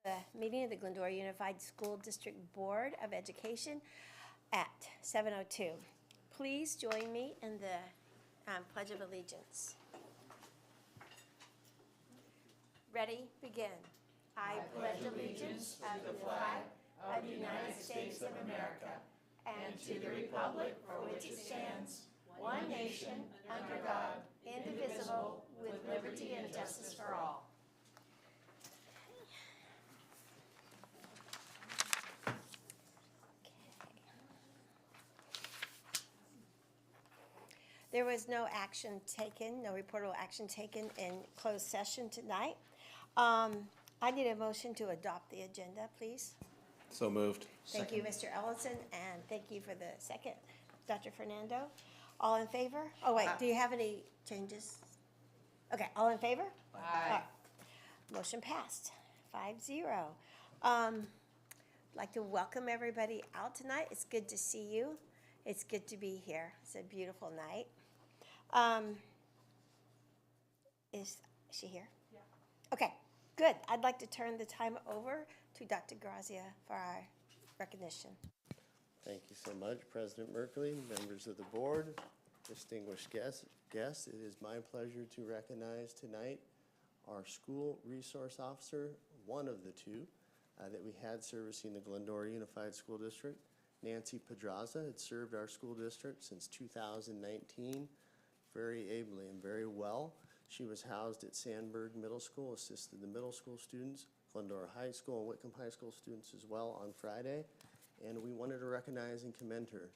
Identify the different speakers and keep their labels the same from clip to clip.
Speaker 1: The meeting of the Glendora Unified School District Board of Education at 7:02. Please join me in the Pledge of Allegiance. Ready, begin. I pledge allegiance to the flag of the United States of America and to the republic for which it stands, one nation, under God, indivisible, with liberty and justice for all. There was no action taken, no reportable action taken in closed session tonight. I need a motion to adopt the agenda, please.
Speaker 2: So moved.
Speaker 1: Thank you, Mr. Ellison, and thank you for the second, Dr. Fernando. All in favor? Oh, wait, do you have any changes? Okay, all in favor?
Speaker 3: Aye.
Speaker 1: Motion passed, 5-0. I'd like to welcome everybody out tonight. It's good to see you. It's good to be here. It's a beautiful night. Is she here? Yeah. Okay, good. I'd like to turn the time over to Dr. Grazia for our recognition.
Speaker 2: Thank you so much, President Merkley, members of the board, distinguished guests. It is my pleasure to recognize tonight our school resource officer, one of the two that we had servicing the Glendora Unified School District. Nancy Pedraza had served our school district since 2019 very ably and very well. She was housed at Sandburg Middle School, assisted the middle school students, Glendora High School and Whitcomb High School students as well on Friday. And we wanted to recognize and commend her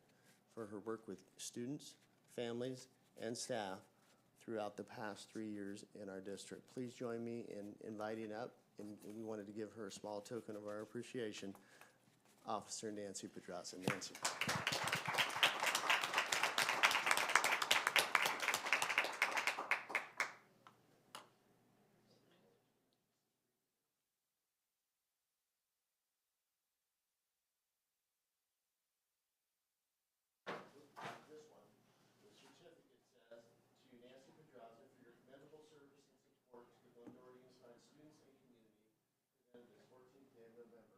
Speaker 2: for her work with students, families, and staff throughout the past 3 years in our district. Please join me in inviting up, and we wanted to give her a small token of our appreciation, Officer Nancy Pedraza. Nancy. This one, the certificate says, to Nancy Pedraza for your commendable service and support to the Glendora Unified students and community, presented this 14th day of November.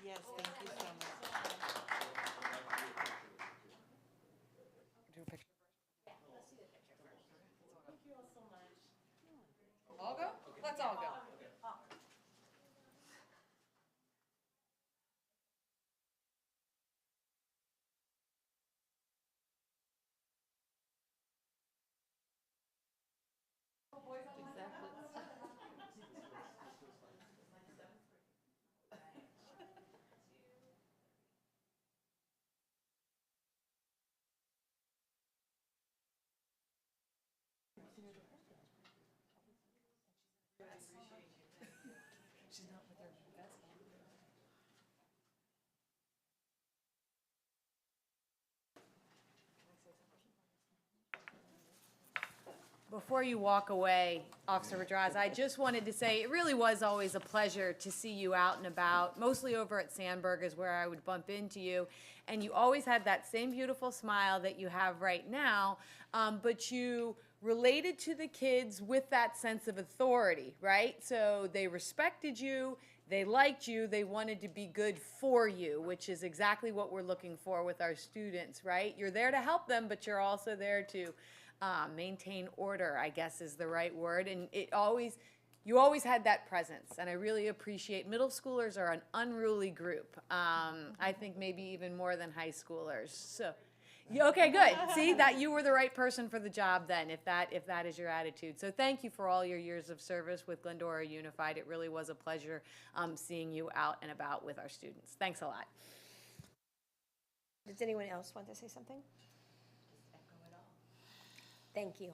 Speaker 3: Yes, thank you so much. Do a picture.
Speaker 1: Let's see the picture first.
Speaker 3: Thank you all so much. All go? Let's all go. She's not with her vest on. Before you walk away, Officer Pedraza, I just wanted to say it really was always a pleasure to see you out and about, mostly over at Sandburg is where I would bump into you. And you always had that same beautiful smile that you have right now, but you related to the kids with that sense of authority, right? So they respected you, they liked you, they wanted to be good for you, which is exactly what we're looking for with our students, right? You're there to help them, but you're also there to maintain order, I guess is the right word. And you always had that presence, and I really appreciate. Middle schoolers are an unruly group. I think maybe even more than high schoolers. So, okay, good. See that you were the right person for the job then, if that is your attitude. So thank you for all your years of service with Glendora Unified. It really was a pleasure seeing you out and about with our students. Thanks a lot.
Speaker 1: Does anyone else want to say something? Thank you.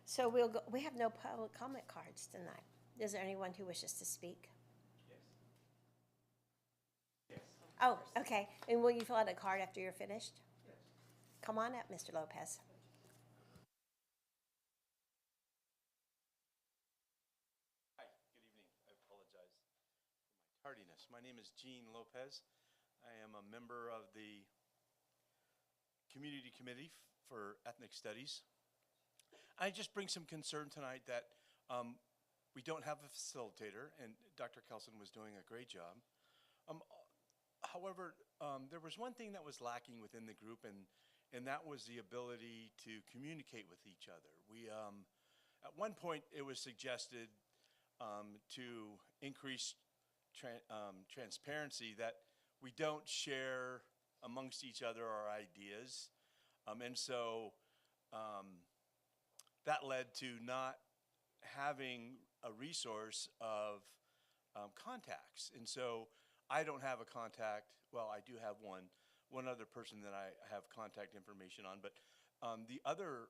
Speaker 1: So we have no public comment cards tonight. Is there anyone who wishes to speak?
Speaker 4: Yes. Yes.
Speaker 1: Oh, okay. And will you fill out a card after you're finished?
Speaker 4: Yes.
Speaker 1: Come on up, Mr. Lopez.
Speaker 4: Hi, good evening. I apologize for my tardiness. My name is Gene Lopez. I am a member of the Community Committee for Ethnic Studies. I just bring some concern tonight that we don't have a facilitator, and Dr. Kelson was doing a great job. However, there was one thing that was lacking within the group, and that was the ability to communicate with each other. We, at one point, it was suggested to increase transparency, that we don't share amongst each other our ideas. And so that led to not having a resource of contacts. And so I don't have a contact. Well, I do have one other person that I have contact information on, but the other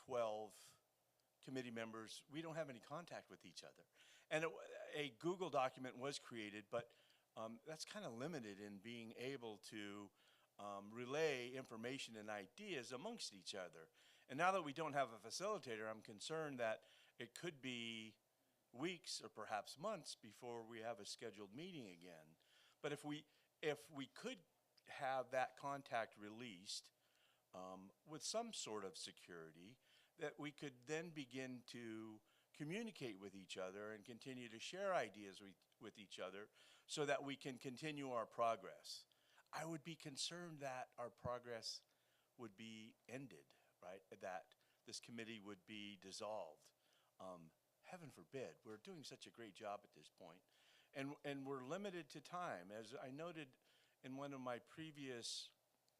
Speaker 4: 12 committee members, we don't have any contact with each other. And a Google document was created, but that's kind of limited in being able to relay information and ideas amongst each other. And now that we don't have a facilitator, I'm concerned that it could be weeks or perhaps months before we have a scheduled meeting again. But if we could have that contact released with some sort of security, that we could then begin to communicate with each other and continue to share ideas with each other so that we can continue our progress. I would be concerned that our progress would be ended, right? That this committee would be dissolved. Heaven forbid. We're doing such a great job at this point. And we're limited to time. As I noted in one of my previous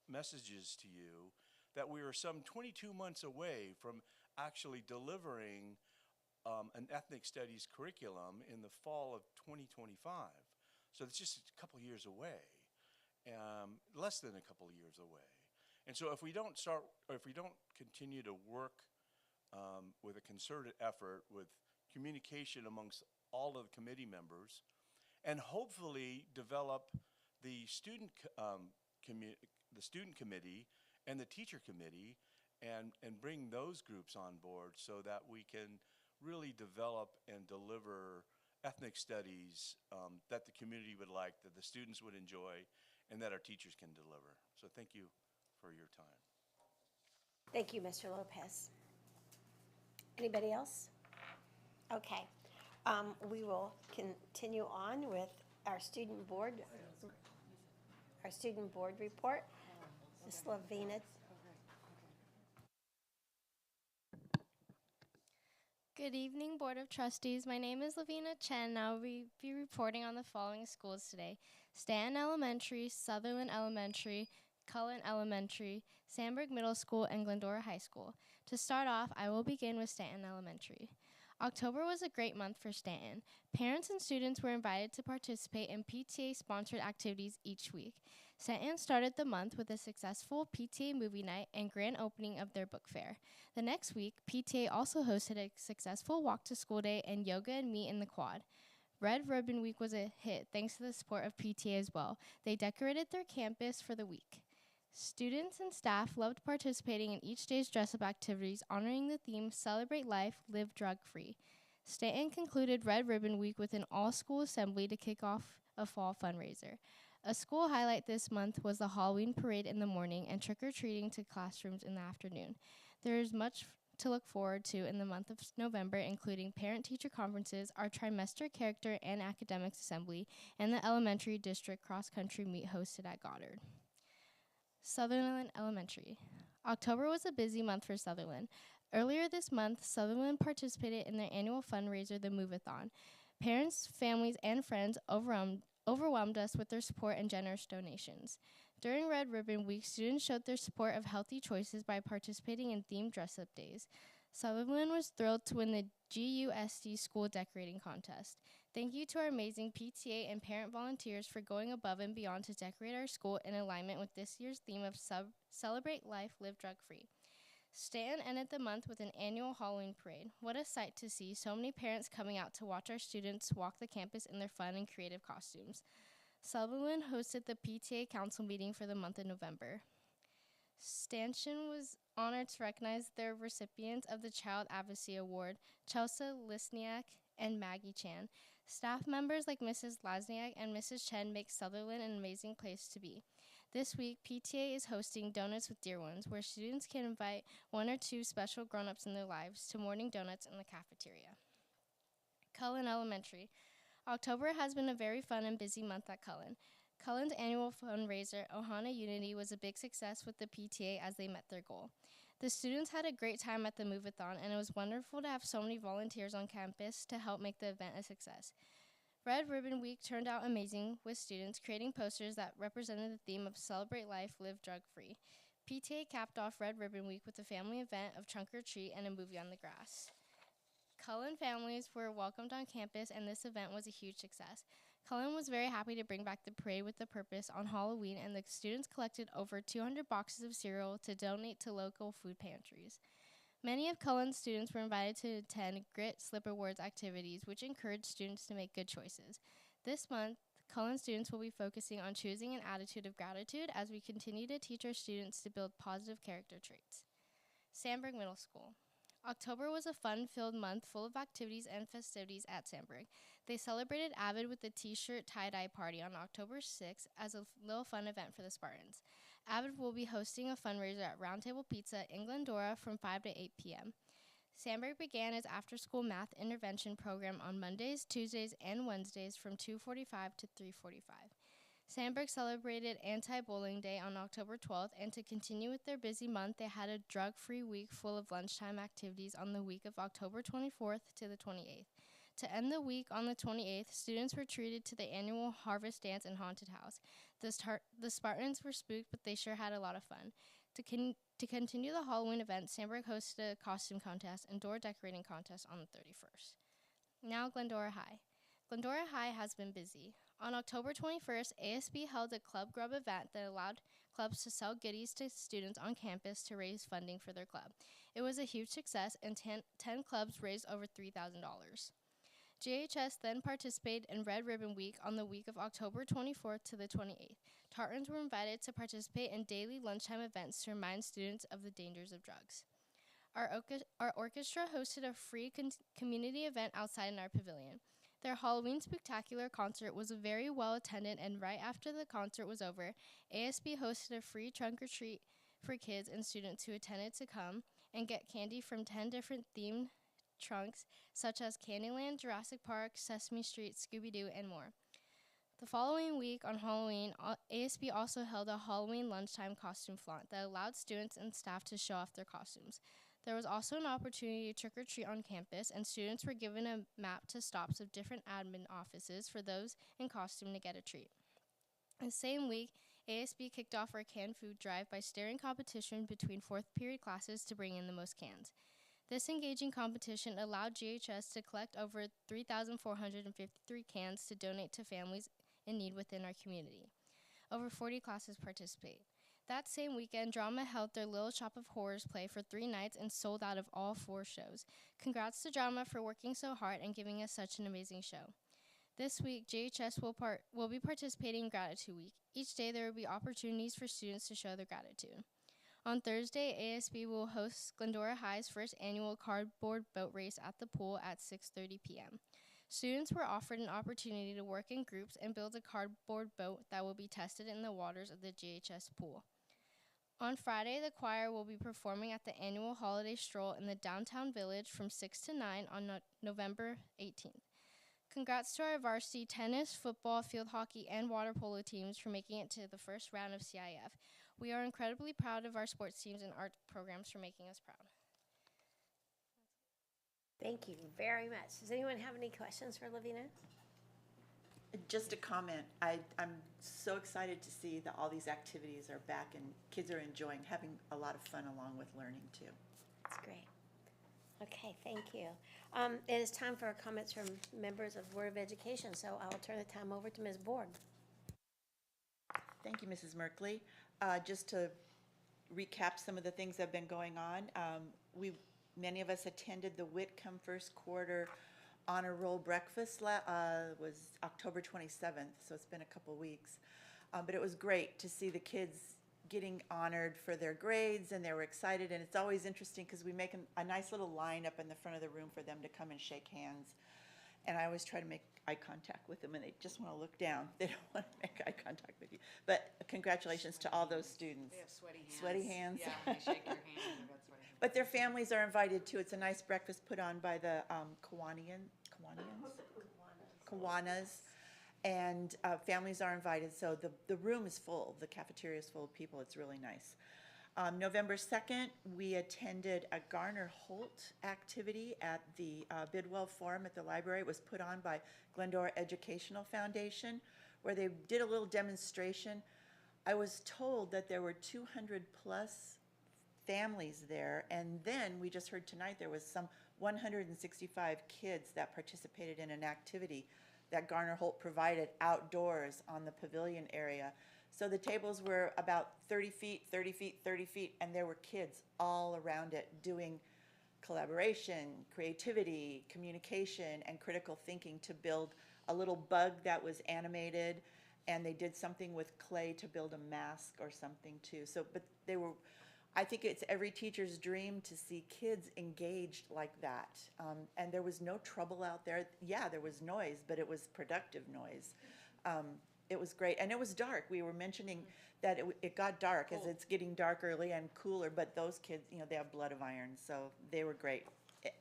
Speaker 4: messages to you, that we are some 22 months away from actually delivering an ethnic studies curriculum in the fall of 2025. So it's just a couple years away, less than a couple years away. And so if we don't continue to work with a concerted effort, with communication amongst all of the committee members, and hopefully develop the student committee and the teacher committee, and bring those groups on board so that we can really develop and deliver ethnic studies that the community would like, that the students would enjoy, and that our teachers can deliver. So thank you for your time.
Speaker 1: Thank you, Mr. Lopez. Anybody else? Okay. We will continue on with our student board report. Ms. Lavina.
Speaker 5: Good evening, Board of Trustees. My name is Lavina Chen, and I'll be reporting on the following schools today: Stanton Elementary, Sutherland Elementary, Cullen Elementary, Sandburg Middle School, and Glendora High School. To start off, I will begin with Stanton Elementary. October was a great month for Stanton. Parents and students were invited to participate in PTA-sponsored activities each week. Stanton started the month with a successful PTA movie night and grand opening of their book fair. The next week, PTA also hosted a successful walk to school day and yoga and meet in the quad. Red Ribbon Week was a hit thanks to the support of PTA as well. They decorated their campus for the week. Students and staff loved participating in each day's dress-up activities, honoring the theme, Celebrate Life, Live Drug-Free. Stanton concluded Red Ribbon Week with an all-school assembly to kick off a fall fundraiser. A school highlight this month was the Halloween parade in the morning and trick-or-treating to classrooms in the afternoon. There is much to look forward to in the month of November, including parent-teacher conferences, our trimester character and academics assembly, and the elementary district cross-country meet hosted at Goddard. Sutherland Elementary. October was a busy month for Sutherland. Earlier this month, Sutherland participated in their annual fundraiser, the Move-a-thon. Parents, families, and friends overwhelmed us with their support and generous donations. During Red Ribbon Week, students showed their support of healthy choices by participating in themed dress-up days. Sutherland was thrilled to win the GUSD School Decorating Contest. Thank you to our amazing PTA and parent volunteers for going above and beyond to decorate our school in alignment with this year's theme of Celebrate Life, Live Drug-Free. Stanton ended the month with an annual Halloween parade. What a sight to see so many parents coming out to watch our students walk the campus in their fun and creative costumes. Sutherland hosted the PTA council meeting for the month of November. Stanton was honored to recognize their recipients of the Child Advocacy Award, Chelsea Lisniak and Maggie Chan. Staff members like Mrs. Lasniak and Mrs. Chen make Sutherland an amazing place to be. This week, PTA is hosting Donuts with Dear Ones, where students can invite one or two special grown-ups in their lives to morning donuts in the cafeteria. Cullen Elementary. October has been a very fun and busy month at Cullen. Cullen's annual fundraiser, Ohana Unity, was a big success with the PTA as they met their goal. The students had a great time at the move-a-thon, and it was wonderful to have so many volunteers on campus to help make the event a success. Red Ribbon Week turned out amazing, with students creating posters that represented the theme of Celebrate Life, Live Drug-Free. PTA capped off Red Ribbon Week with a family event of Trunk or Treat and a movie on the grass. Cullen families were welcomed on campus, and this event was a huge success. Cullen was very happy to bring back the Parade with a Purpose on Halloween, and the students collected over 200 boxes of cereal to donate to local food pantries. Many of Cullen's students were invited to attend Grit Slipper Words activities, which encouraged students to make good choices. This month, Cullen students will be focusing on choosing an attitude of gratitude as we continue to teach our students to build positive character traits. Sandburg Middle School. October was a fun-filled month full of activities and festivities at Sandburg. They celebrated Avid with a t-shirt tie-dye party on October 6th as a little fun event for the Spartans. Avid will be hosting a fundraiser at Roundtable Pizza in Glendora from 5 to 8 p.m. Sandburg began its after-school math intervention program on Mondays, Tuesdays, and Wednesdays from 2:45 to 3:45. Sandburg celebrated Anti-Bullying Day on October 12th, and to continue with their busy month, they had a drug-free week full of lunchtime activities on the week of October 24th to the 28th. To end the week on the 28th, students were treated to the annual Harvest Dance and Haunted House. The Spartans were spooked, but they sure had a lot of fun. To continue the Halloween event, Sandburg hosted a costume contest and door decorating contest on the 31st. Now Glendora High. Glendora High has been busy. On October 21st, ASB held a club grub event that allowed clubs to sell goodies to students on campus to raise funding for their club. It was a huge success, and 10 clubs raised over $3,000. GHS then participated in Red Ribbon Week on the week of October 24th to the 28th. Tartans were invited to participate in daily lunchtime events to remind students of the dangers of drugs. Our orchestra hosted a free community event outside in our pavilion. Their Halloween Spectacular concert was very well attended, and right after the concert was over, ASB hosted a free trunk or treat for kids and students who attended to come and get candy from 10 different themed trunks, such as Candyland, Jurassic Park, Sesame Street, Scooby-Doo, and more. The following week on Halloween, ASB also held a Halloween lunchtime costume flaunt that allowed students and staff to show off their costumes. There was also an opportunity to trick-or-treat on campus, and students were given a map to stops of different admin offices for those in costume to get a treat. The same week, ASB kicked off our canned food drive by staring competition between fourth period classes to bring in the most cans. This engaging competition allowed GHS to collect over 3,453 cans to donate to families in need within our community. Over 40 classes participate. That same weekend, Drama held their Little Shop of Horrors play for 3 nights and sold out of all 4 shows. Congrats to Drama for working so hard and giving us such an amazing show. This week, JHS will be participating in Gratitude Week. Each day, there will be opportunities for students to show their gratitude. On Thursday, ASB will host Glendora High's first annual cardboard boat race at the pool at 6:30 p.m. Students were offered an opportunity to work in groups and build a cardboard boat that will be tested in the waters of the GHS pool. On Friday, the choir will be performing at the annual holiday stroll in the downtown village from 6 to 9 on November 18th. Congrats to our varsity tennis, football, field hockey, and water polo teams for making it to the first round of CIF. We are incredibly proud of our sports teams and art programs for making us proud.
Speaker 1: Thank you very much. Does anyone have any questions for Lavina?
Speaker 6: Just a comment. I'm so excited to see that all these activities are back and kids are enjoying, having a lot of fun along with learning too.
Speaker 1: That's great. Okay, thank you. It is time for comments from members of Board of Education, so I'll turn the time over to Ms. Board.
Speaker 6: Thank you, Mrs. Merkley. Just to recap some of the things that have been going on. Many of us attended the Whitcomb First Quarter Honor Roll Breakfast, was October 27th, so it's been a couple weeks. But it was great to see the kids getting honored for their grades, and they were excited, and it's always interesting because we make a nice little line up in the front of the room for them to come and shake hands. And I always try to make eye contact with them, and they just want to look down. They don't want to make eye contact with you. But congratulations to all those students.
Speaker 3: They have sweaty hands.
Speaker 6: Sweaty hands.
Speaker 3: Yeah, when they shake your hand, they've got sweaty hands.
Speaker 6: But their families are invited too. It's a nice breakfast put on by the Kiwanis. And families are invited, so the room is full. The cafeteria is full of people. It's really nice. November 2nd, we attended a Garner Holt activity at the Bidwell Forum at the library. It was put on by Glendora Educational Foundation, where they did a little demonstration. I was told that there were 200 plus families there, and then we just heard tonight there was some 165 kids that participated in an activity that Garner Holt provided outdoors on the pavilion area. So the tables were about 30 feet, 30 feet, 30 feet, and there were kids all around it doing collaboration, creativity, communication, and critical thinking to build a little bug that was animated, and they did something with clay to build a mask or something too. So, but they were, I think it's every teacher's dream to see kids engaged like that. And there was no trouble out there. Yeah, there was noise, but it was productive noise. It was great, and it was dark. We were mentioning that it got dark as it's getting dark early and cooler, but those kids, you know, they have blood of iron, so they were great.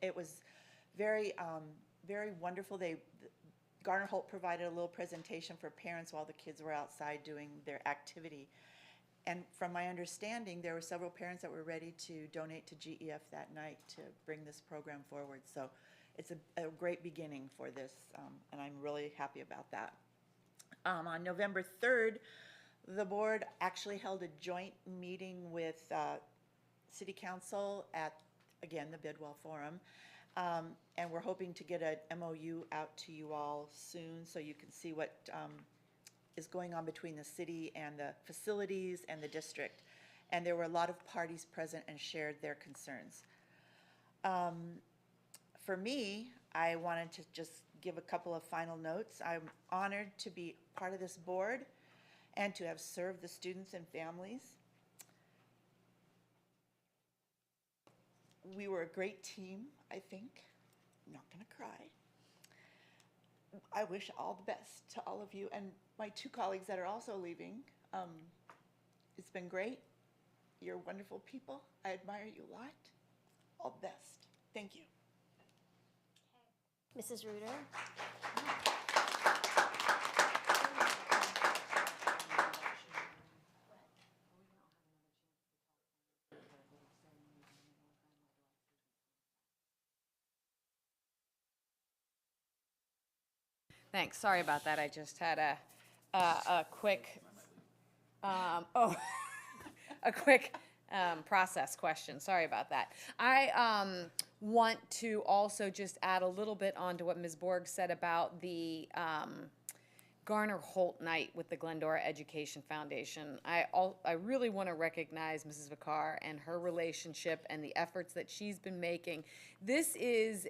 Speaker 6: It was very, very wonderful. Garner Holt provided a little presentation for parents while the kids were outside doing their activity. And from my understanding, there were several parents that were ready to donate to GEF that night to bring this program forward. So it's a great beginning for this, and I'm really happy about that. On November 3rd, the board actually held a joint meeting with City Council at, again, the Bidwell Forum. And we're hoping to get an MOU out to you all soon so you can see what is going on between the city and the facilities and the district. And there were a lot of parties present and shared their concerns. For me, I wanted to just give a couple of final notes. I'm honored to be part of this board and to have served the students and families. We were a great team, I think. I'm not gonna cry. I wish all the best to all of you and my two colleagues that are also leaving. It's been great. You're wonderful people. I admire you a lot. All the best. Thank you.
Speaker 1: Mrs. Reuter?
Speaker 3: Thanks, sorry about that, I just had a quick, a quick process question, sorry about that. I want to also just add a little bit onto what Ms. Borg said about the Garner Holt night with the Glendora Education Foundation. I really want to recognize Mrs. Vicar and her relationship and the efforts that she's been making. This is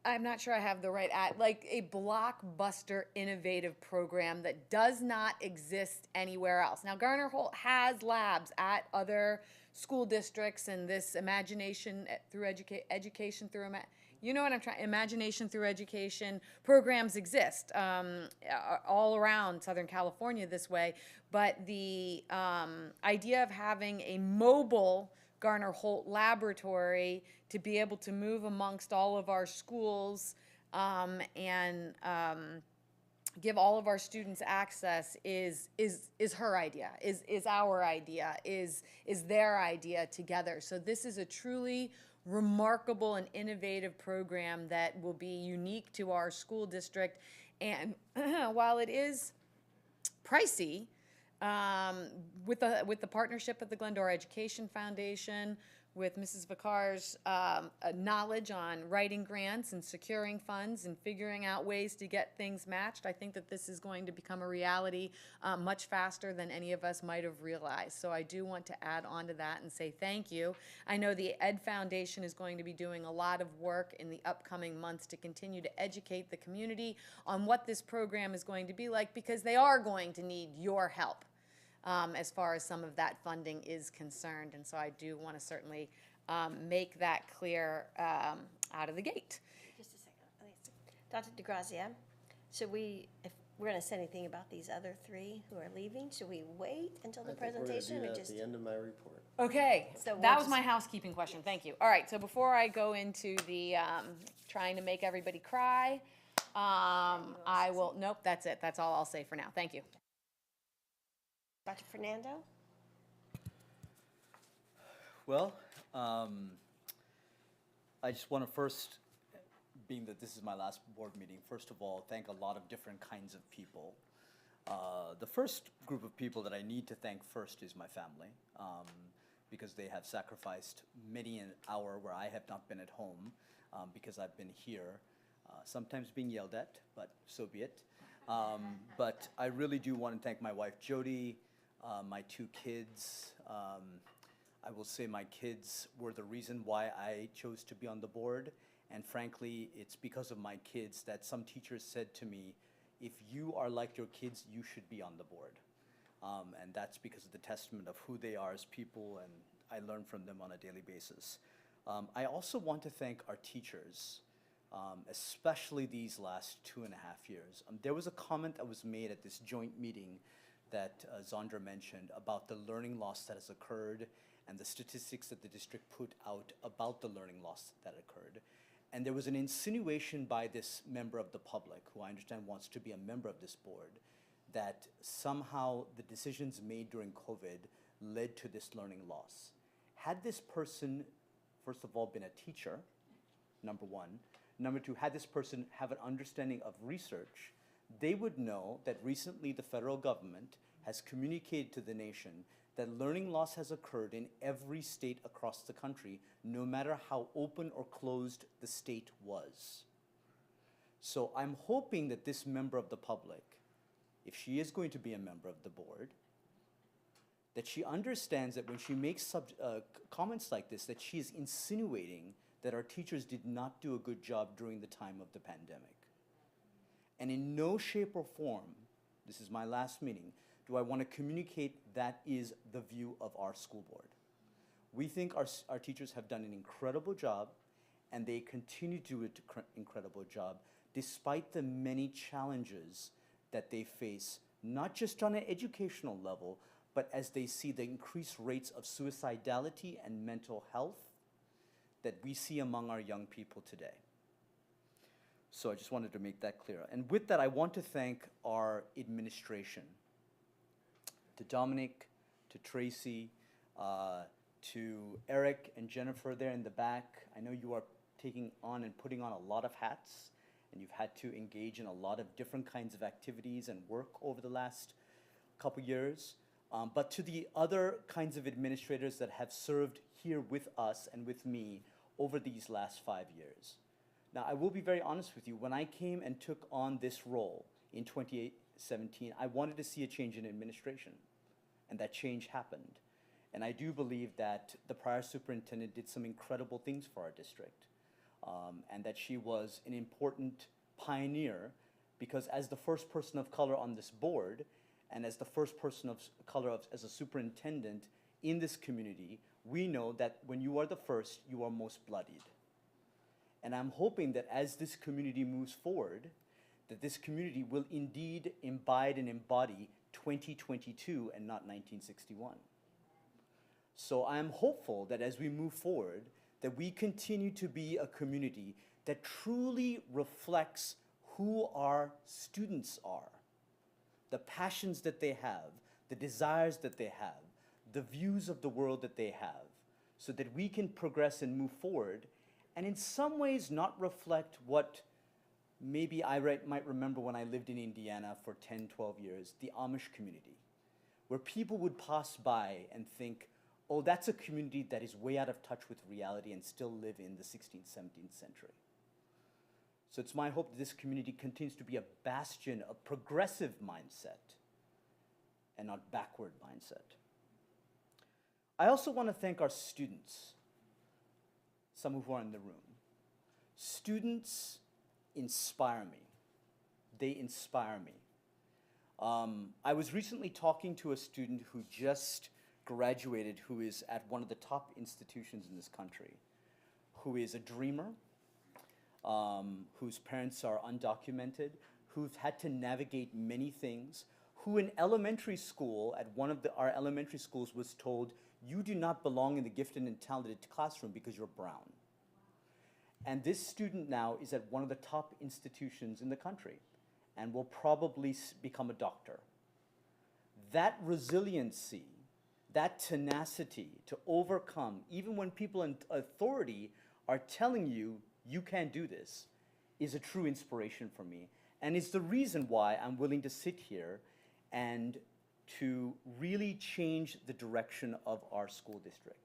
Speaker 3: I'm not sure I have the right like a blockbuster innovative program that does not exist anywhere else. Now, Garner Holt has labs at other school districts, and this imagination through education through, you know what I'm trying, imagination through education programs exist all around Southern California this way, but the idea of having a mobile Garner Holt laboratory to be able to move amongst all of our schools and give all of our students access is her idea, is our idea, is their idea together. So this is a truly remarkable and innovative program that will be unique to our school district. And while it is pricey, with the partnership of the Glendora Education Foundation, with Mrs. Vicar's knowledge on writing grants and securing funds and figuring out ways to get things matched, I think that this is going to become a reality much faster than any of us might have realized. So I do want to add on to that and say thank you. I know the Ed Foundation is going to be doing a lot of work in the upcoming months to continue to educate the community on what this program is going to be like, because they are going to need your help as far as some of that funding is concerned. And so I do want to certainly make that clear out of the gate.
Speaker 1: Just a second. Dr. DeGrazia, should we, if we're going to say anything about these other three who are leaving, should we wait until the presentation?
Speaker 2: I think we're
Speaker 1: or
Speaker 2: gonna do that
Speaker 1: just
Speaker 2: at the end of my report.
Speaker 3: Okay,
Speaker 1: So we'll
Speaker 3: that was
Speaker 1: just-
Speaker 3: my housekeeping question. Thank you. All right, so before I go into the trying to make everybody cry, I will, nope, that's it. That's all I'll say for now. Thank you.
Speaker 1: Dr. Fernando?
Speaker 7: Well, I just want to first, being that this is my last board meeting, first of all, thank a lot of different kinds of people. The first group of people that I need to thank first is my family, because they have sacrificed many an hour where I have not been at home, because I've been here, sometimes being yelled at, but so be it. But I really do want to thank my wife, Jody, my two kids. I will say my kids were the reason why I chose to be on the board. And frankly, it's because of my kids that some teachers said to me, if you are like your kids, you should be on the board. And that's because of the testament of who they are as people, and I learn from them on a daily basis. I also want to thank our teachers, especially these last 2.5 years. There was a comment that was made at this joint meeting that Zandra mentioned about the learning loss that has occurred and the statistics that the district put out about the learning loss that occurred. And there was an insinuation by this member of the public, who I understand wants to be a member of this board, that somehow the decisions made during COVID led to this learning loss. Had this person, first of all, been a teacher, number one. Number two, had this person have an understanding of research, they would know that recently the federal government has communicated to the nation that learning loss has occurred in every state across the country, no matter how open or closed the state was. So I'm hoping that this member of the public, if she is going to be a member of the board, that she understands that when she makes comments like this, that she is insinuating that our teachers did not do a good job during the time of the pandemic. And in no shape or form, this is my last meeting, do I want to communicate that is the view of our school board. We think our teachers have done an incredible job, and they continue to do an incredible job, despite the many challenges that they face, not just on an educational level, but as they see the increased rates of suicidality and mental health that we see among our young people today. So I just wanted to make that clear. And with that, I want to thank our administration, to Dominic, to Tracy, to Eric and Jennifer there in the back. I know you are taking on and putting on a lot of hats, and you've had to engage in a lot of different kinds of activities and work over the last couple years. But to the other kinds of administrators that have served here with us and with me over these last 5 years. Now, I will be very honest with you. When I came and took on this role in 2017, I wanted to see a change in administration, and that change happened. And I do believe that the prior superintendent did some incredible things for our district, and that she was an important pioneer, because as the first person of color on this board, and as the first person of color as a superintendent in this community, we know that when you are the first, you are most bloodied. And I'm hoping that as this community moves forward, that this community will indeed imbibe and embody 2022 and not 1961. So I'm hopeful that as we move forward, that we continue to be a community that truly reflects who our students are, the passions that they have, the desires that they have, the views of the world that they have, so that we can progress and move forward, and in some ways not reflect what maybe I might remember when I lived in Indiana for 10, 12 years, the Amish community, where people would pass by and think, oh, that's a community that is way out of touch with reality and still live in the 16th, 17th century. So it's my hope that this community continues to be a bastion of progressive mindset and not backward mindset. I also want to thank our students, some who are in the room. Students inspire me. They inspire me. I was recently talking to a student who just graduated, who is at one of the top institutions in this country, who is a dreamer, whose parents are undocumented, who've had to navigate many things, who in elementary school, at one of our elementary schools, was told, you do not belong in the gifted and talented classroom because you're brown. And this student now is at one of the top institutions in the country and will probably become a doctor. That resiliency, that tenacity to overcome, even when people in authority are telling you, you can't do this, is a true inspiration for me. And it's the reason why I'm willing to sit here and to really change the direction of our school district.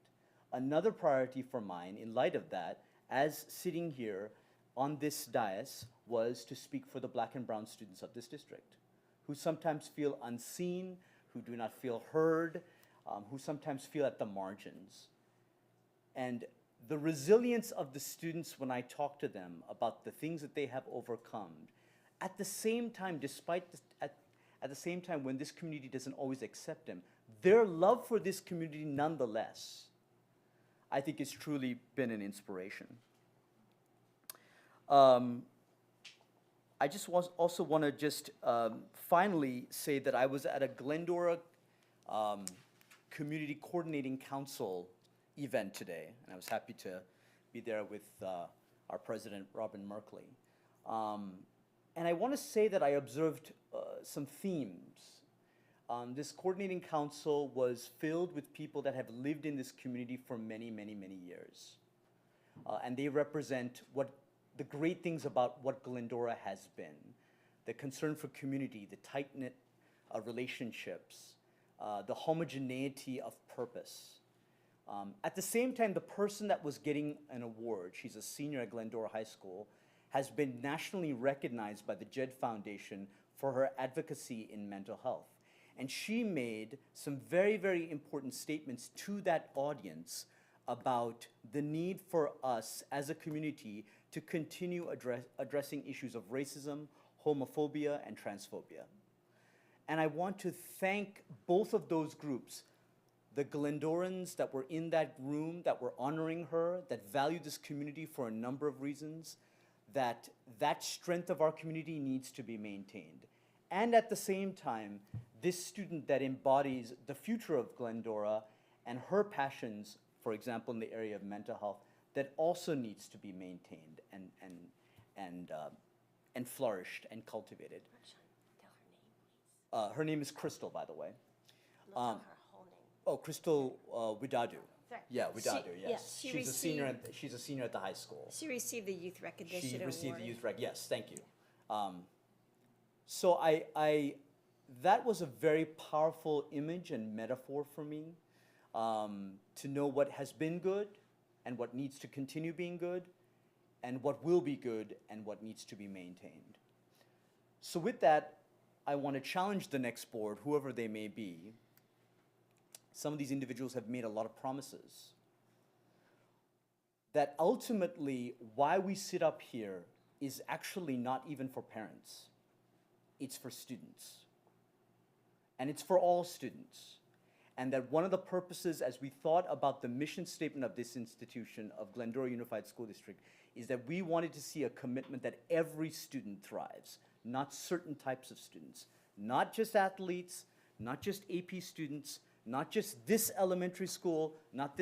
Speaker 7: Another priority for mine, in light of that, as sitting here on this dais, was to speak for the Black and brown students of this district, who sometimes feel unseen, who do not feel heard, who sometimes feel at the margins. And the resilience of the students when I talk to them about the things that they have overcome, at the same time, at the same time when this community doesn't always accept them, their love for this community nonetheless, I think has truly been an inspiration. I just also want to just finally say that I was at a Glendora Community Coordinating Council event today, and I was happy to be there with our president, Robin Merkley. And I want to say that I observed some themes. This coordinating council was filled with people that have lived in this community for many, many, many years. And they represent the great things about what Glendora has been. The concern for community, the tight-knit relationships, the homogeneity of purpose. At the same time, the person that was getting an award, she's a senior at Glendora High School, has been nationally recognized by the Jed Foundation for her advocacy in mental health. And she made some very, very important statements to that audience about the need for us as a community to continue addressing issues of racism, homophobia, and transphobia. And I want to thank both of those groups, the Glendorans that were in that room, that were honoring her, that value this community for a number of reasons, that strength of our community needs to be maintained. And at the same time, this student that embodies the future of Glendora and her passions, for example, in the area of mental health, that also needs to be maintained and flourished and cultivated.
Speaker 1: Tell her name, please.
Speaker 7: Her name is Crystal, by the way.
Speaker 1: Let's tell her whole name.
Speaker 7: Oh, Crystal Widadu.
Speaker 1: Sorry.
Speaker 7: Yeah, Widadu, yes.
Speaker 1: She
Speaker 7: She's a senior at the high school.
Speaker 1: She received the Youth Recognition Award.
Speaker 7: She received the youth yes, thank you. So that was a very powerful image and metaphor for me, to know what has been good and what needs to continue being good, and what will be good and what needs to be maintained. So with that, I want to challenge the next board, whoever they may be. Some of these individuals have made a lot of promises that ultimately why we sit up here is actually not even for parents. It's for students. And it's for all students. And that one of the purposes, as we thought about the mission statement of this institution, of Glendora Unified School District, is that we wanted to see a commitment that every student thrives, not certain types of students, not just athletes, not just AP students, not just this elementary school, not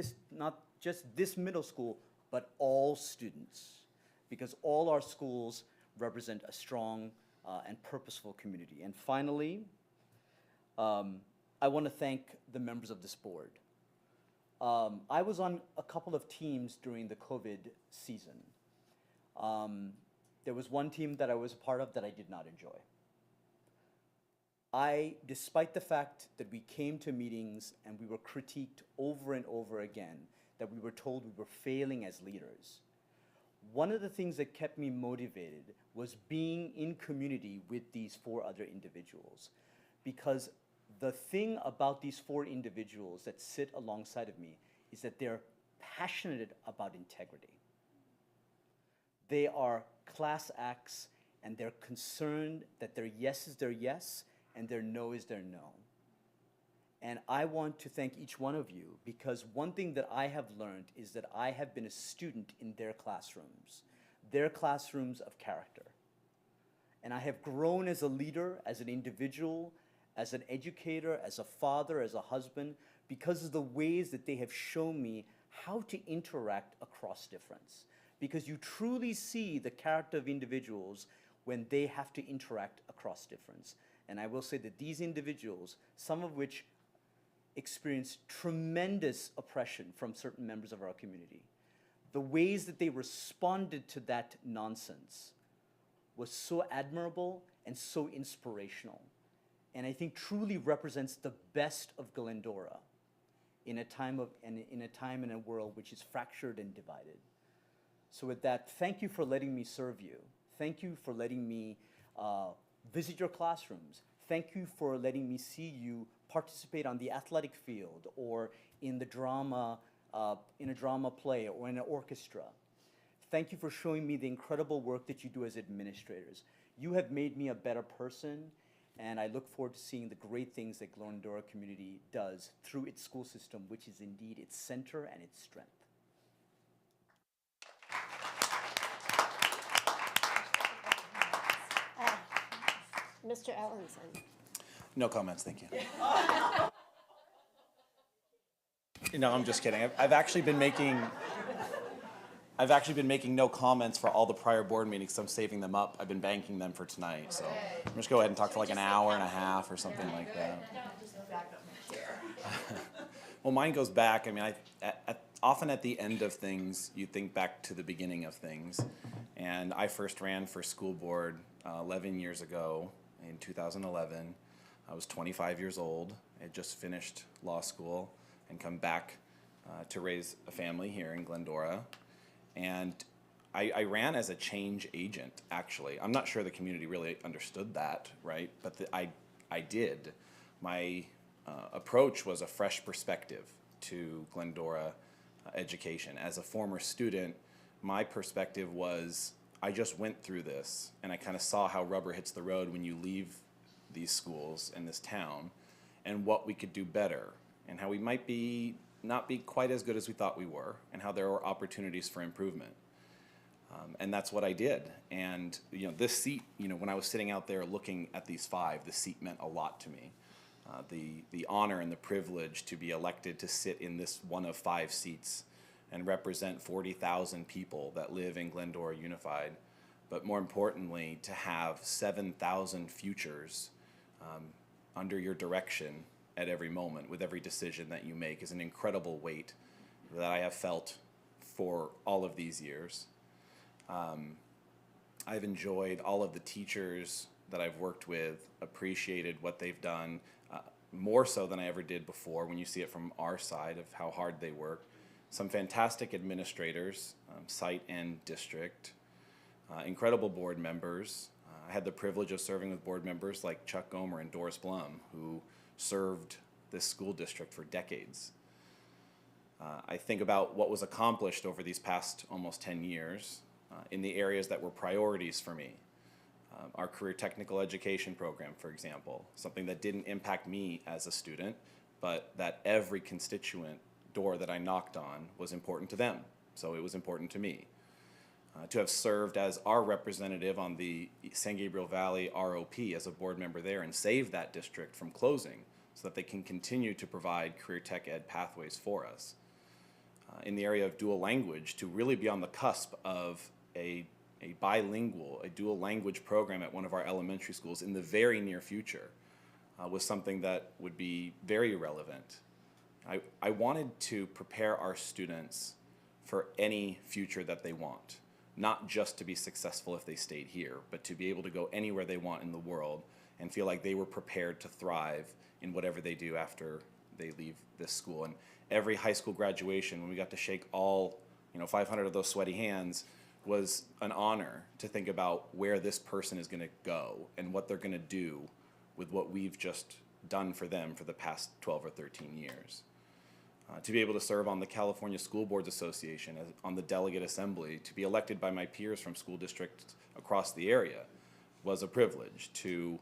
Speaker 7: just this middle school, but all students, because all our schools represent a strong and purposeful community. And finally, I want to thank the members of this board. I was on a couple of teams during the COVID season. There was one team that I was a part of that I did not enjoy. despite the fact that we came to meetings and we were critiqued over and over again, that we were told we were failing as leaders, one of the things that kept me motivated was being in community with these 4 other individuals. Because the thing about these 4 individuals that sit alongside of me is that they're passionate about integrity. They are class acts, and they're concerned that their yes is their yes and their no is their no. And I want to thank each one of you, because one thing that I have learned is that I have been a student in their classrooms of character. And I have grown as a leader, as an individual, as an educator, as a father, as a husband, because of the ways that they have shown me how to interact across difference. Because you truly see the character of individuals when they have to interact across difference. And I will say that these individuals, some of which experienced tremendous oppression from certain members of our community, the ways that they responded to that nonsense was so admirable and so inspirational. And I think truly represents the best of Glendora in a time and a world which is fractured and divided. So with that, thank you for letting me serve you. Thank you for letting me visit your classrooms. Thank you for letting me see you participate on the athletic field or in the drama, in a drama play or in an orchestra. Thank you for showing me the incredible work that you do as administrators. You have made me a better person, and I look forward to seeing the great things that Glendora community does through its school system, which is indeed its center and its strength.
Speaker 1: Mr. Ellenson.
Speaker 8: No comments, thank you. No, I'm just kidding. I've actually been making no comments for all the prior board meetings, so I'm saving them up. I've been banking them for tonight, so I'm just go ahead and talk for like an hour and a half or something like that. Well, mine goes back. I mean, often at the end of things, you think back to the beginning of things. And I first ran for school board 11 years ago in 2011. I was 25 years old. I had just finished law school and come back to raise a family here in Glendora. And I ran as a change agent, actually. I'm not sure the community really understood that, right? But I did. My approach was a fresh perspective to Glendora education. As a former student, my perspective was, I just went through this, and I kind of saw how rubber hits the road when you leave these schools in this town, and what we could do better, and how we might not be quite as good as we thought we were, and how there were opportunities for improvement. And that's what I did. And this seat, when I was sitting out there looking at these 5, the seat meant a lot to me. The honor and the privilege to be elected to sit in this one of 5 seats and represent 40,000 people that live in Glendora Unified, but more importantly, to have 7,000 futures under your direction at every moment with every decision that you make is an incredible weight that I have felt for all of these years. I've enjoyed all of the teachers that I've worked with, appreciated what they've done, more so than I ever did before when you see it from our side of how hard they work. Some fantastic administrators, site and district, incredible board members. I had the privilege of serving with board members like Chuck Gomer and Doris Blum, who served this school district for decades. I think about what was accomplished over these past almost 10 years in the areas that were priorities for me. Our career technical education program, for example, something that didn't impact me as a student, but that every constituent door that I knocked on was important to them, so it was important to me. To have served as our representative on the San Gabriel Valley ROP as a board member there and save that district from closing so that they can continue to provide career tech ed pathways for us. In the area of dual language, to really be on the cusp of a bilingual, a dual language program at one of our elementary schools in the very near future was something that would be very relevant. I wanted to prepare our students for any future that they want, not just to be successful if they stayed here, but to be able to go anywhere they want in the world and feel like they were prepared to thrive in whatever they do after they leave this school. And every high school graduation, when we got to shake all 500 of those sweaty hands, was an honor to think about where this person is going to go and what they're going to do with what we've just done for them for the past 12 or 13 years. To be able to serve on the California School Boards Association, on the delegate assembly, to be elected by my peers from school districts across the area was a privilege. To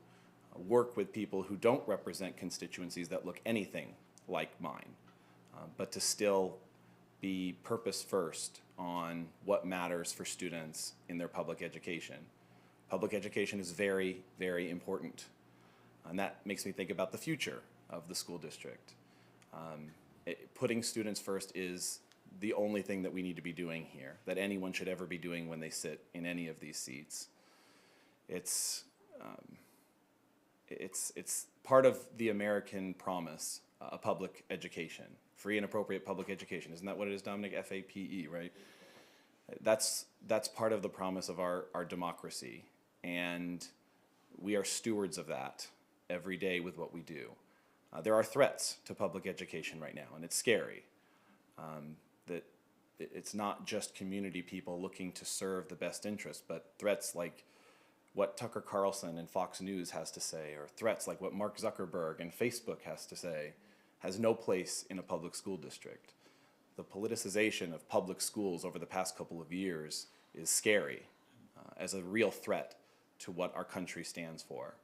Speaker 8: work with people who don't represent constituencies that look anything like mine, but to still be purpose first on what matters for students in their public education. Public education is very, very important, and that makes me think about the future of the school district. Putting students first is the only thing that we need to be doing here, that anyone should ever be doing when they sit in any of these seats. It's part of the American promise, a public education, free and appropriate public education. Isn't that what it is, Dominic? FAPE, right? That's part of the promise of our democracy, and we are stewards of that every day with what we do. There are threats to public education right now, and it's scary. That it's not just community people looking to serve the best interest, but threats like what Tucker Carlson and Fox News has to say, or threats like what Mark Zuckerberg and Facebook has to say, has no place in a public school district. The politicization of public schools over the past couple of years is scary as a real threat to what our country stands for.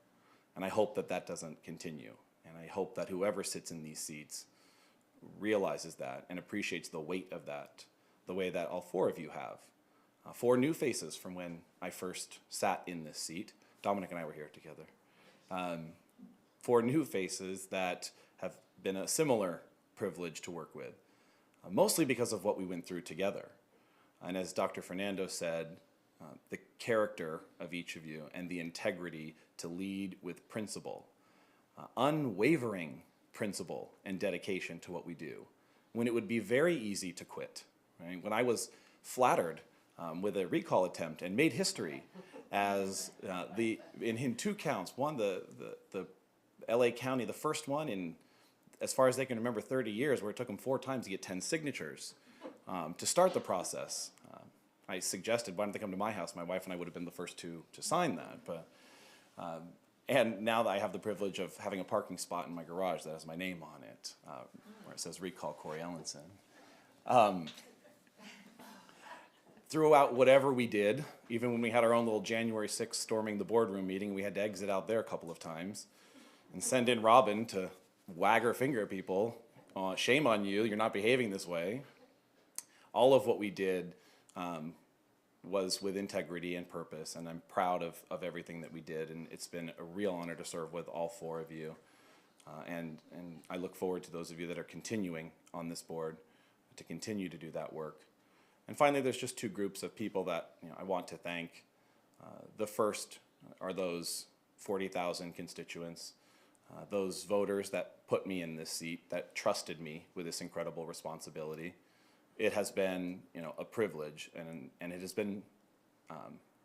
Speaker 8: And I hope that that doesn't continue. And I hope that whoever sits in these seats realizes that and appreciates the weight of that, the way that all four of you have. 4 new faces from when I first sat in this seat. Dominic and I were here together. 4 new faces that have been a similar privilege to work with, mostly because of what we went through together. And as Dr. Fernando said, the character of each of you and the integrity to lead with principle, unwavering principle and dedication to what we do, when it would be very easy to quit. Right? When I was flattered with a recall attempt and made history as in 2 counts, one, the LA County, the first one in, as far as they can remember, 30 years, where it took them 4 times to get 10 signatures to start the process. I suggested, why don't they come to my house? My wife and I would have been the first to sign that. But and now that I have the privilege of having a parking spot in my garage that has my name on it, where it says recall Corey Ellenson. Throughout whatever we did, even when we had our own little January 6th storming the boardroom meeting, we had to exit out there a couple of times and send in Robin to wag her finger at people. Shame on you, you're not behaving this way. All of what we did was with integrity and purpose, and I'm proud of everything that we did, and it's been a real honor to serve with all 4 of you. And I look forward to those of you that are continuing on this board to continue to do that work. And finally, there's just 2 groups of people that I want to thank. The first are those 40,000 constituents, those voters that put me in this seat, that trusted me with this incredible responsibility. It has been, a privilege, and it has been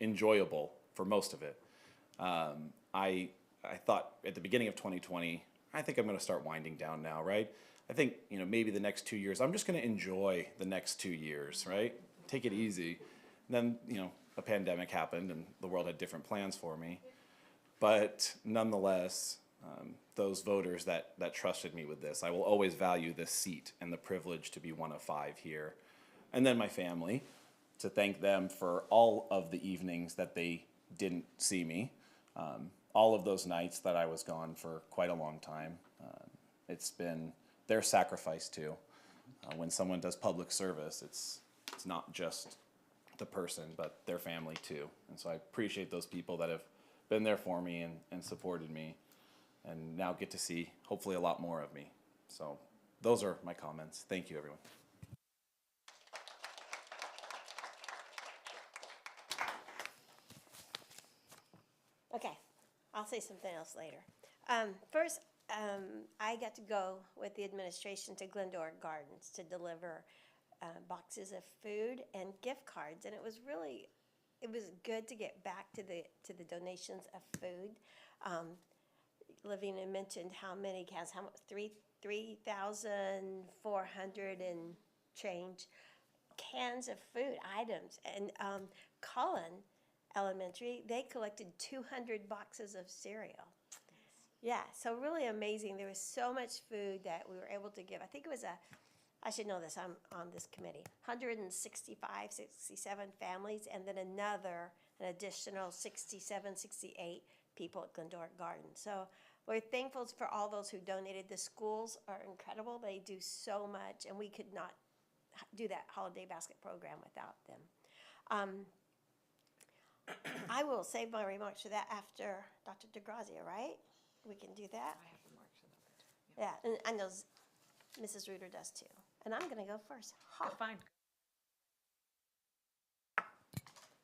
Speaker 8: enjoyable for most of it. I thought at the beginning of 2020, I think I'm going to start winding down now, right? I think, maybe the next 2 years, I'm just going to enjoy the next 2 years, right? Take it easy. And then, a pandemic happened and the world had different plans for me. But nonetheless, those voters that trusted me with this, I will always value this seat and the privilege to be one of 5 here. And then my family, to thank them for all of the evenings that they didn't see me, all of those nights that I was gone for quite a long time. It's been their sacrifice too. When someone does public service, it's not just the person, but their family too. And so I appreciate those people that have been there for me and supported me, and now get to see hopefully a lot more of me. So those are my comments. Thank you, everyone.
Speaker 1: Okay, I'll say something else later. First, I got to go with the administration to Glendora Gardens to deliver boxes of food and gift cards, and it was good to get back to the donations of food. Lavina mentioned how many cans, how much, 3,400 and change cans of food items. And Cullen Elementary, they collected 200 boxes of cereal. Yeah, so really amazing. There was so much food that we were able to give. I think it was I should know this, I'm on this committee, 165, 67 families, and then an additional 67, 68 people at Glendora Garden. So we're thankful for all those who donated. The schools are incredible. They do so much, and we could not do that holiday basket program without them. I will save my remarks for that after Dr. DeGrazia, right? We can do that?
Speaker 3: I have remarks for that.
Speaker 1: Yeah, and I know Mrs. Reuter does too. And I'm gonna go first. Ha.
Speaker 3: Fine.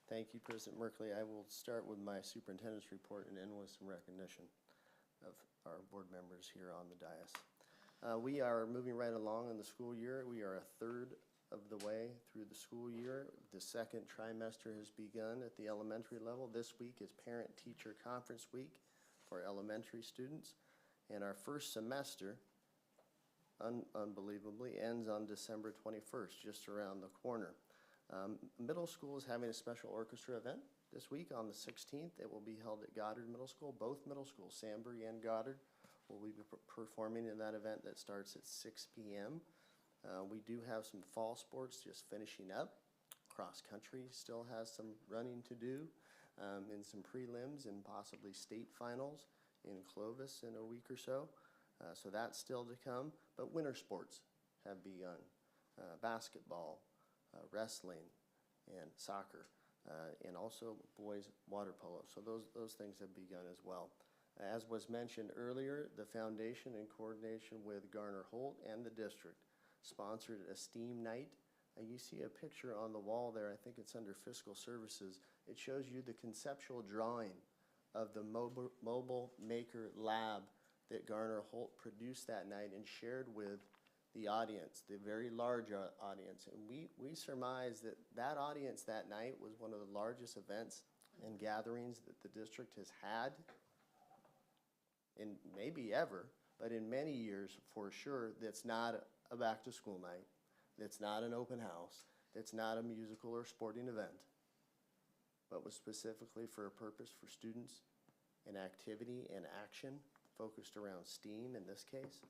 Speaker 2: Thank you, President Merkley. I will start with my superintendent's report and end with some recognition of our board members here on the dais. We are moving right along in the school year. We are a third of the way through the school year. The second trimester has begun at the elementary level. This week is Parent-Teacher Conference Week for elementary students. And our first semester, unbelievably, ends on December 21st, just around the corner. Middle school is having a special orchestra event this week on the 16th. It will be held at Goddard Middle School. Both middle schools, Sandbury and Goddard, will be performing in that event that starts at 6 p.m. We do have some fall sports just finishing up. Cross country still has some running to do, and some prelims and possibly state finals in Clovis in a week or so. So that's still to come. But winter sports have begun. Basketball, wrestling, and soccer, and also boys water polo. So those things have begun as well. As was mentioned earlier, the foundation, in coordination with Garner Holt and the district, sponsored a STEAM night. You see a picture on the wall there. I think it's under fiscal services. It shows you the conceptual drawing of the mobile maker lab that Garner Holt produced that night and shared with the audience, the very large audience. And we surmise that audience that night was one of the largest events and gatherings that the district has had in maybe ever, but in many years for sure. That's not a back-to-school night. That's not an open house. That's not a musical or sporting event, but was specifically for a purpose for students and activity and action focused around STEAM in this case.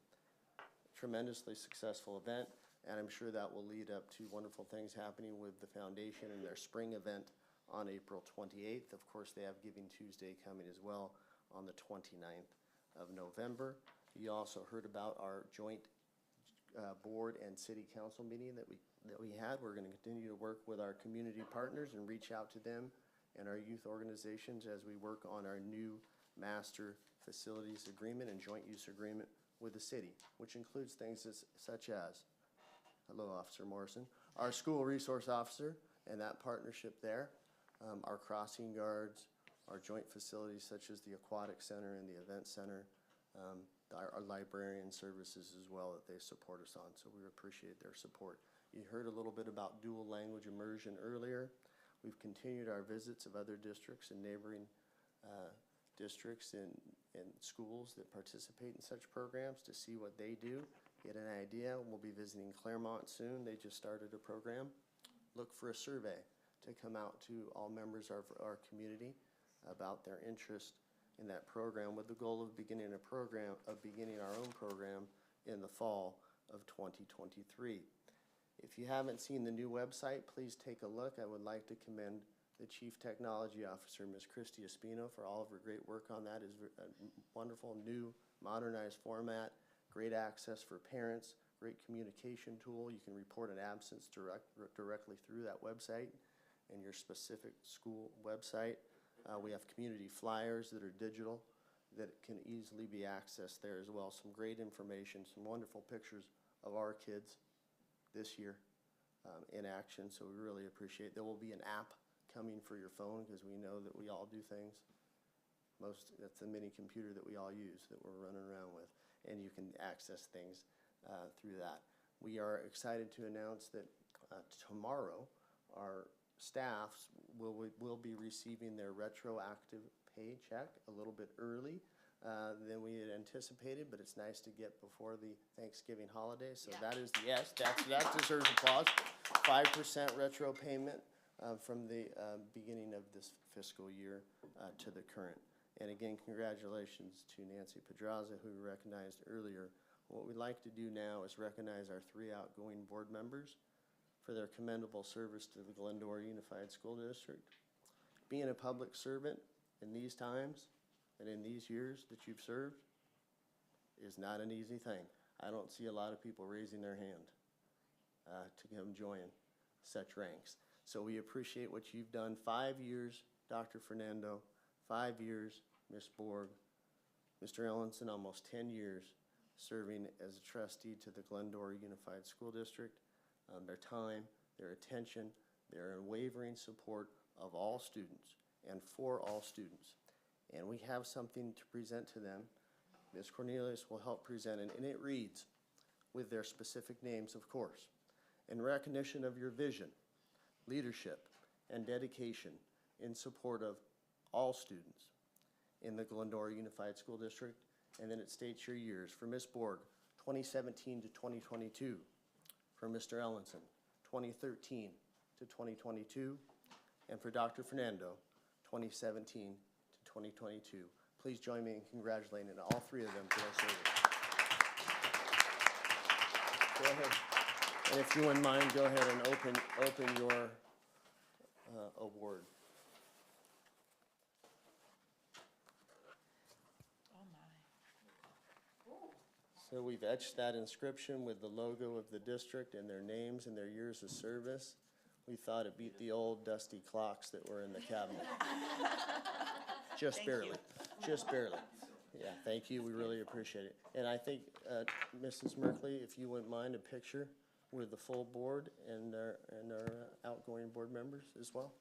Speaker 2: Tremendously successful event, and I'm sure that will lead up to wonderful things happening with the foundation and their spring event on April 28th. Of course, they have Giving Tuesday coming as well on the 29th of November. You also heard about our joint board and city council meeting that we had. We're going to continue to work with our community partners and reach out to them and our youth organizations as we work on our new master facilities agreement and joint use agreement with the city, which includes things such as, hello Officer Morrison, our school resource officer and that partnership there, our crossing guards, our joint facilities such as the aquatic center and the event center, our librarian services as well that they support us on, so we appreciate their support. You heard a little bit about dual language immersion earlier. We've continued our visits of other districts and neighboring districts and schools that participate in such programs to see what they do, get an idea. We'll be visiting Claremont soon. They just started a program. Look for a survey to come out to all members of our community about their interest in that program, with the goal of beginning our own program in the fall of 2023. If you haven't seen the new website, please take a look. I would like to commend the Chief Technology Officer, Ms. Christy Espino, for all of her great work on that. It's a wonderful, new, modernized format, great access for parents, great communication tool. You can report an absence directly through that website and your specific school website. We have community flyers that are digital that can easily be accessed there as well. Some great information, some wonderful pictures of our kids this year in action, so we really appreciate it. There will be an app coming for your phone because we know that we all do things. That's the mini computer that we all use that we're running around with, and you can access things through that. We are excited to announce that tomorrow our staffs will be receiving their retroactive paycheck a little bit early. than we had anticipated, but it's nice to get before the Thanksgiving holiday. So
Speaker 3: Yeah.
Speaker 2: that is, yes, that deserves applause. 5% retro payment from the beginning of this fiscal year to the current. And again, congratulations to Nancy Pedraza, who we recognized earlier. What we'd like to do now is recognize our 3 outgoing board members for their commendable service to the Glendora Unified School District. Being a public servant in these times and in these years that you've served is not an easy thing. I don't see a lot of people raising their hand to come join such ranks. So we appreciate what you've done. 5 years, Dr. Fernando, 5 years, Ms. Borg, Mr. Ellenson, almost 10 years serving as a trustee to the Glendora Unified School District. Their time, their attention, their unwavering support of all students and for all students. And we have something to present to them. Ms. Cornelius will help present it, and it reads, with their specific names, of course, in recognition of your vision, leadership, and dedication in support of all students in the Glendora Unified School District. And then it states your years. For Ms. Borg, 2017 to 2022. For Mr. Ellenson, 2013 to 2022. And for Dr. Fernando, 2017 to 2022. Please join me in congratulating all 3 of them for their service. Go ahead. And if you wouldn't mind, go ahead and open your award.
Speaker 6: Oh, my.
Speaker 2: So we've etched that inscription with the logo of the district and their names and their years of service. We thought it beat the old dusty clocks that were in the cabinet. Just barely, just barely. Yeah, thank you, we really appreciate it. And I think, Mrs. Merkley, if you wouldn't mind, a picture with the full board and our outgoing board members as well.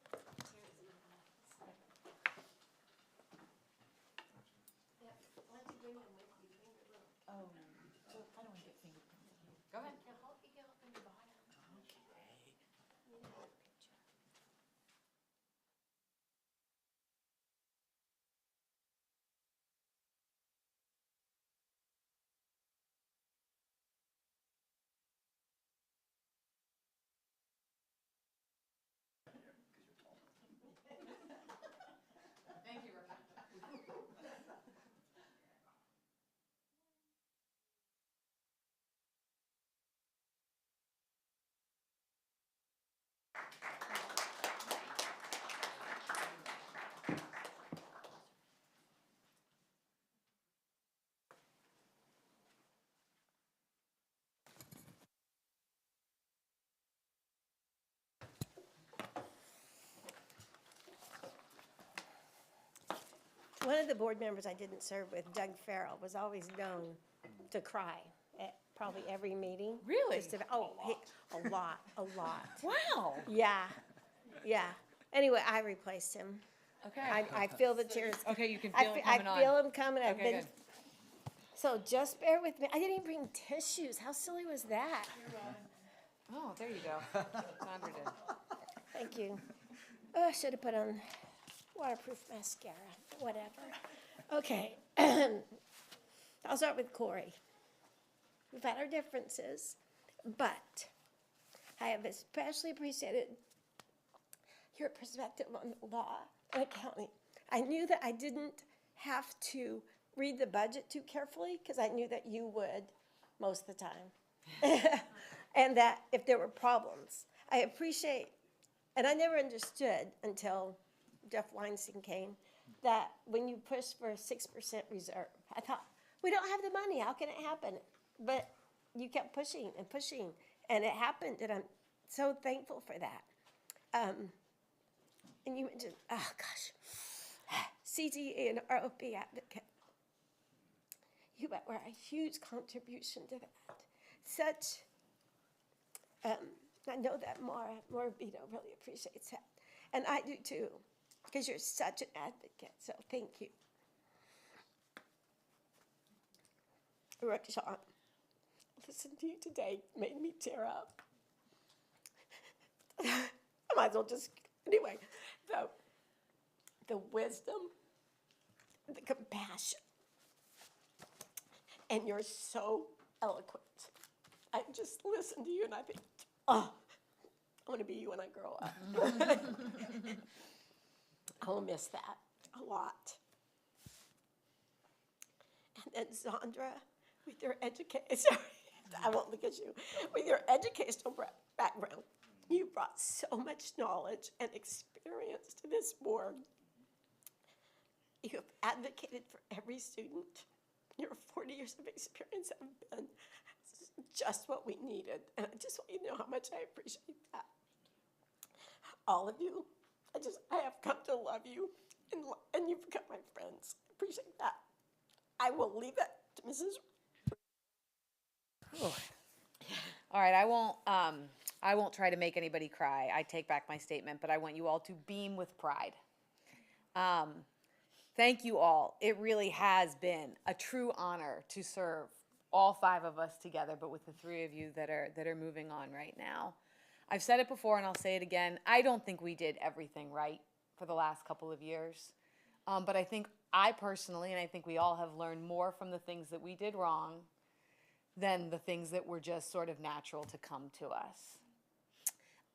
Speaker 6: Oh, so I don't want to get fingerprints on here.
Speaker 3: Go ahead. Thank you, Rebecca.
Speaker 1: One of the board members I didn't serve with, Doug Farrell, was always known to cry at probably every meeting.
Speaker 3: Really?
Speaker 1: Just about, a lot.
Speaker 3: Wow.
Speaker 1: Yeah. Anyway, I replaced him.
Speaker 3: Okay.
Speaker 1: I feel the tears.
Speaker 3: Okay, you can feel it coming on.
Speaker 1: I feel them coming. I've
Speaker 3: Okay,
Speaker 1: been.
Speaker 3: good.
Speaker 1: So just bear with me. I didn't even bring tissues. How silly was that?
Speaker 3: Oh, there you go. Sandra did.
Speaker 1: Thank you. Oh, I should have put on waterproof mascara. Whatever. Okay. I'll start with Corey. We've had our differences, but I have especially appreciated your perspective on law and accounting. I knew that I didn't have to read the budget too carefully because I knew that you would most of the time. And that if there were problems, I appreciate, and I never understood until Jeff Weinstein came, that when you push for a 6% reserve, I thought, we don't have the money, how can it happen? But you kept pushing and pushing, and it happened, and I'm so thankful for that. And you mentioned, oh gosh, CTE and ROP advocate. You were a huge contribution to that. Such, I know that Maura Vito really appreciates that. And I do too, because you're such an advocate, so thank you. Rickshaw, listening to you today made me tear up. I might as well just, anyway, the wisdom, the compassion, And you're so eloquent. I just listen to you and I think, oh, I want to be you when I grow up. I will miss that a lot. And then Zandra, with your education, I won't look at you, with your educational background, you brought so much knowledge and experience to this board. You have advocated for every student. Your 40 years of experience have been just what we needed. And I just want you to know how much I appreciate that. All of you, I have come to love you, and you've become my friends. I appreciate that. I will leave that to Mrs.
Speaker 3: All right, I won't try to make anybody cry. I take back my statement, but I want you all to beam with pride. Thank you all. It really has been a true honor to serve all 5 of us together, but with the 3 of you that are moving on right now. I've said it before and I'll say it again. I don't think we did everything right for the last couple of years. But I think I personally, and I think we all have learned more from the things that we did wrong than the things that were just sort of natural to come to us.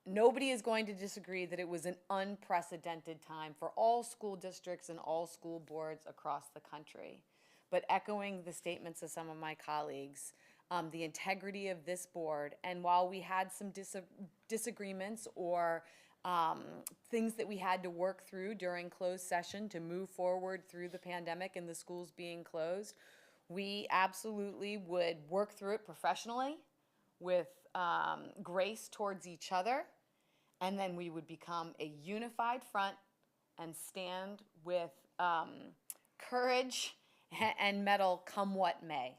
Speaker 3: Nobody is going to disagree that it was an unprecedented time for all school districts and all school boards across the country. But echoing the statements of some of my colleagues, the integrity of this board, and while we had some disagreements or things that we had to work through during closed session to move forward through the pandemic and the schools being closed, we absolutely would work through it professionally with grace towards each other, and then we would become a unified front and stand with courage and mettle come what may.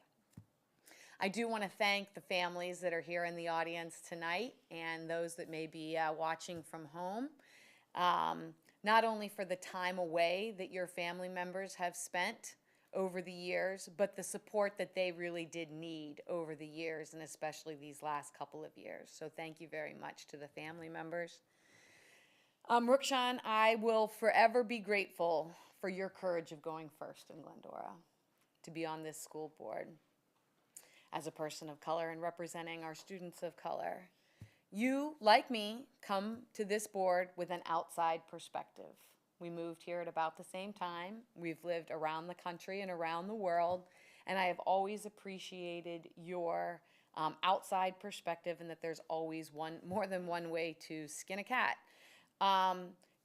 Speaker 3: I do want to thank the families that are here in the audience tonight and those that may be watching from home, not only for the time away that your family members have spent over the years, but the support that they really did need over the years, and especially these last couple of years. So thank you very much to the family members. Rukshan, I will forever be grateful for your courage of going first in Glendora, to be on this school board as a person of color and representing our students of color. You, like me, come to this board with an outside perspective. We moved here at about the same time. We've lived around the country and around the world, and I have always appreciated your outside perspective and that there's always more than one way to skin a cat.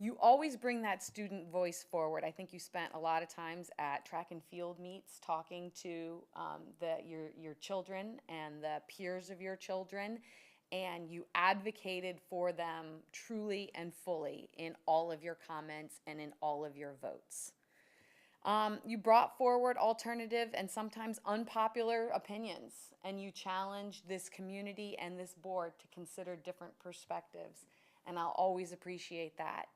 Speaker 3: You always bring that student voice forward. I think you spent a lot of times at track and field meets talking to your children and the peers of your children, and you advocated for them truly and fully in all of your comments and in all of your votes. You brought forward alternative and sometimes unpopular opinions, and you challenged this community and this board to consider different perspectives, and I'll always appreciate that.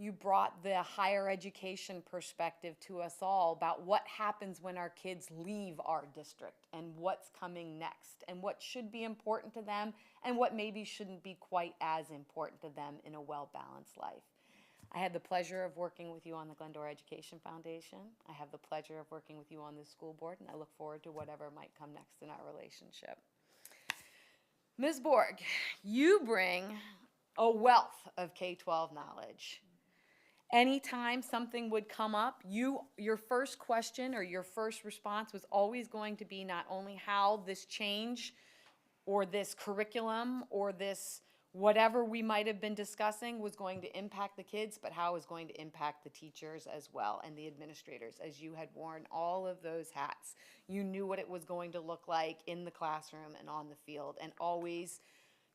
Speaker 3: You brought the higher education perspective to us all about what happens when our kids leave our district and what's coming next and what should be important to them and what maybe shouldn't be quite as important to them in a well-balanced life. I had the pleasure of working with you on the Glendora Education Foundation. I have the pleasure of working with you on the school board, and I look forward to whatever might come next in our relationship. Ms. Borg, you bring a wealth of K-12 knowledge. Anytime something would come up, your first question or your first response was always going to be not only how this change or this curriculum or this whatever we might have been discussing was going to impact the kids, but how it was going to impact the teachers as well and the administrators, as you had worn all of those hats. You knew what it was going to look like in the classroom and on the field, and always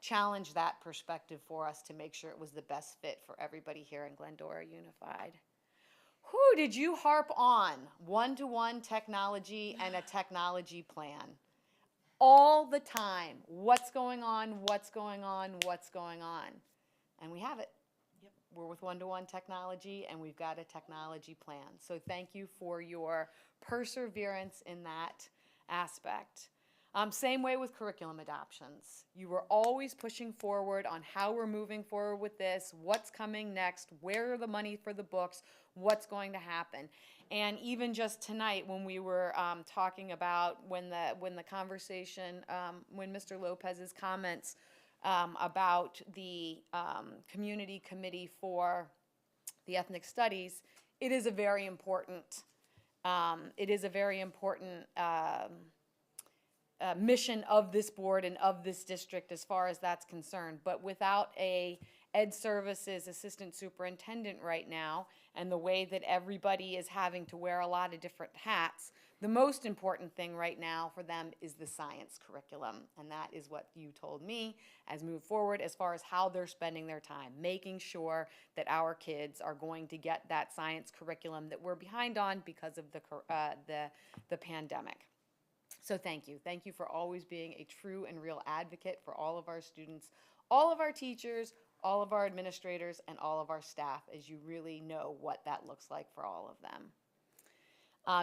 Speaker 3: challenge that perspective for us to make sure it was the best fit for everybody here in Glendora Unified. Who did you harp on one-to-one technology and a technology plan? All the time. What's going on, what's going on, what's going on? And we have it. Yep. We're with one-to-one technology, and we've got a technology plan. So thank you for your perseverance in that aspect. Same way with curriculum adoptions. You were always pushing forward on how we're moving forward with this, what's coming next, where are the money for the books, what's going to happen. And even just tonight when we were talking about when the conversation, when Mr. Lopez's comments about the community committee for the ethnic studies, it is a very important, mission of this board and of this district as far as that's concerned. But without a Ed Services assistant superintendent right now, and the way that everybody is having to wear a lot of different hats, the most important thing right now for them is the science curriculum. And that is what you told me as move forward as far as how they're spending their time, making sure that our kids are going to get that science curriculum that we're behind on because of the pandemic. So thank you. Thank you for always being a true and real advocate for all of our students, all of our teachers, all of our administrators, and all of our staff, as you really know what that looks like for all of them.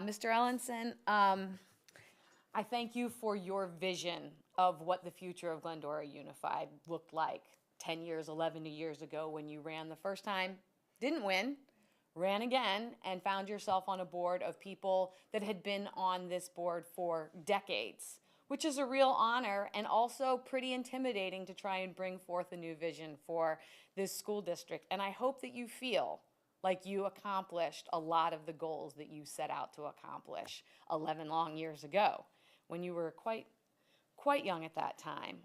Speaker 3: Mr. Ellenson, I thank you for your vision of what the future of Glendora Unified looked like 10 years, 11 years ago when you ran the first time, didn't win, ran again, and found yourself on a board of people that had been on this board for decades, which is a real honor and also pretty intimidating to try and bring forth a new vision for this school district. And I hope that you feel like you accomplished a lot of the goals that you set out to accomplish 11 long years ago when you were quite young at that time.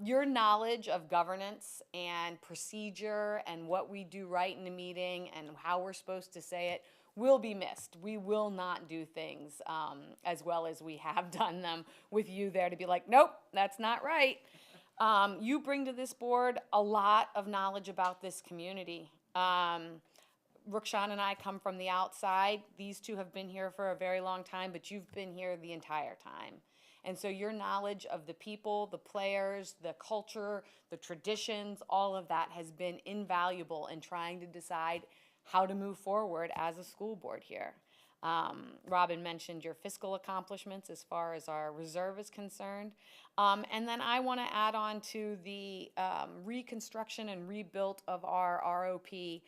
Speaker 3: Your knowledge of governance and procedure and what we do right in a meeting and how we're supposed to say it will be missed. We will not do things as well as we have done them with you there to be like, nope, that's not right. You bring to this board a lot of knowledge about this community. Rukshan and I come from the outside. These two have been here for a very long time, but you've been here the entire time. And so your knowledge of the people, the players, the culture, the traditions, all of that has been invaluable in trying to decide how to move forward as a school board here. Robin mentioned your fiscal accomplishments as far as our reserve is concerned. And then I want to add on to the reconstruction and rebuild of our ROP,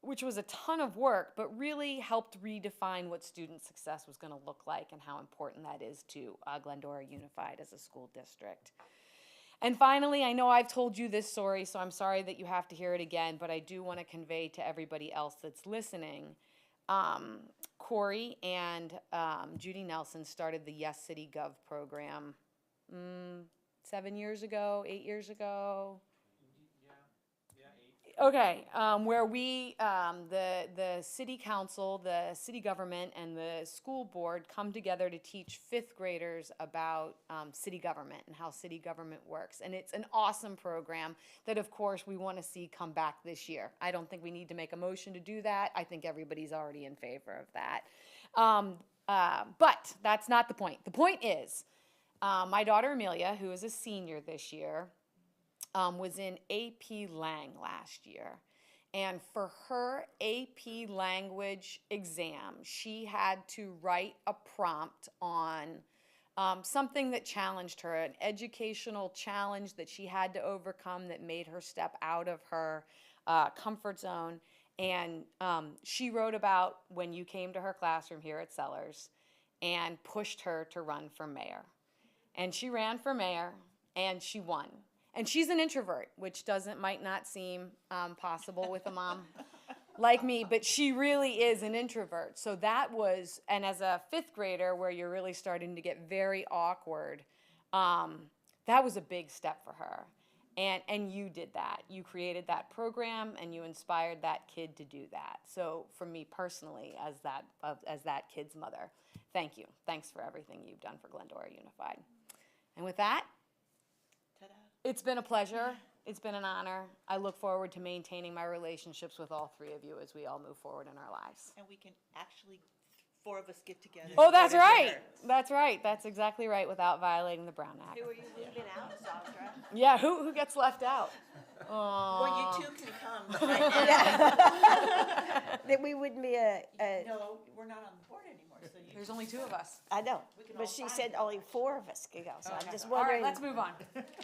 Speaker 3: which was a ton of work, but really helped redefine what student success was going to look like and how important that is to Glendora Unified as a school district. And finally, I know I've told you this story, so I'm sorry that you have to hear it again, but I do want to convey to everybody else that's listening. Corey and Judy Nelson started the Yes City Gov program 7 years ago, 8 years ago. Okay, where we, the city council, the city government, and the school board come together to teach fifth graders about city government and how city government works. And it's an awesome program that, of course, we want to see come back this year. I don't think we need to make a motion to do that. I think everybody's already in favor of that. But that's not the point. The point is, my daughter Amelia, who is a senior this year, was in AP Lang last year. And for her AP language exam, she had to write a prompt on something that challenged her, an educational challenge that she had to overcome that made her step out of her comfort zone. And she wrote about when you came to her classroom here at Sellers and pushed her to run for mayor. And she ran for mayor and she won. And she's an introvert, which might not seem possible with a mom like me, but she really is an introvert. So that was, and as a fifth grader where you're really starting to get very awkward, that was a big step for her. And you did that. You created that program and you inspired that kid to do that. So for me personally, as that kid's mother, thank you. Thanks for everything you've done for Glendora Unified. And with that, it's been a pleasure. It's been an honor. I look forward to maintaining my relationships with all three of you as we all move forward in our lives.
Speaker 6: And we can actually 4 of us get together.
Speaker 3: Oh,
Speaker 6: and go
Speaker 3: that's
Speaker 6: to
Speaker 3: right.
Speaker 6: dinner.
Speaker 3: That's right. That's exactly right, without violating the Brown Act.
Speaker 1: Who are you leaving out, Sandra?
Speaker 3: Yeah, who gets left out?
Speaker 6: Well, you two can come right now.
Speaker 1: That we wouldn't be
Speaker 6: No, we're not on the board anymore, so you.
Speaker 3: There's only 2 of us.
Speaker 1: I know,
Speaker 6: can
Speaker 1: but
Speaker 6: all
Speaker 1: she
Speaker 6: find
Speaker 1: said
Speaker 6: them.
Speaker 1: only 4 of us could go, so I'm just
Speaker 3: All right,
Speaker 1: wondering,
Speaker 3: let's move on.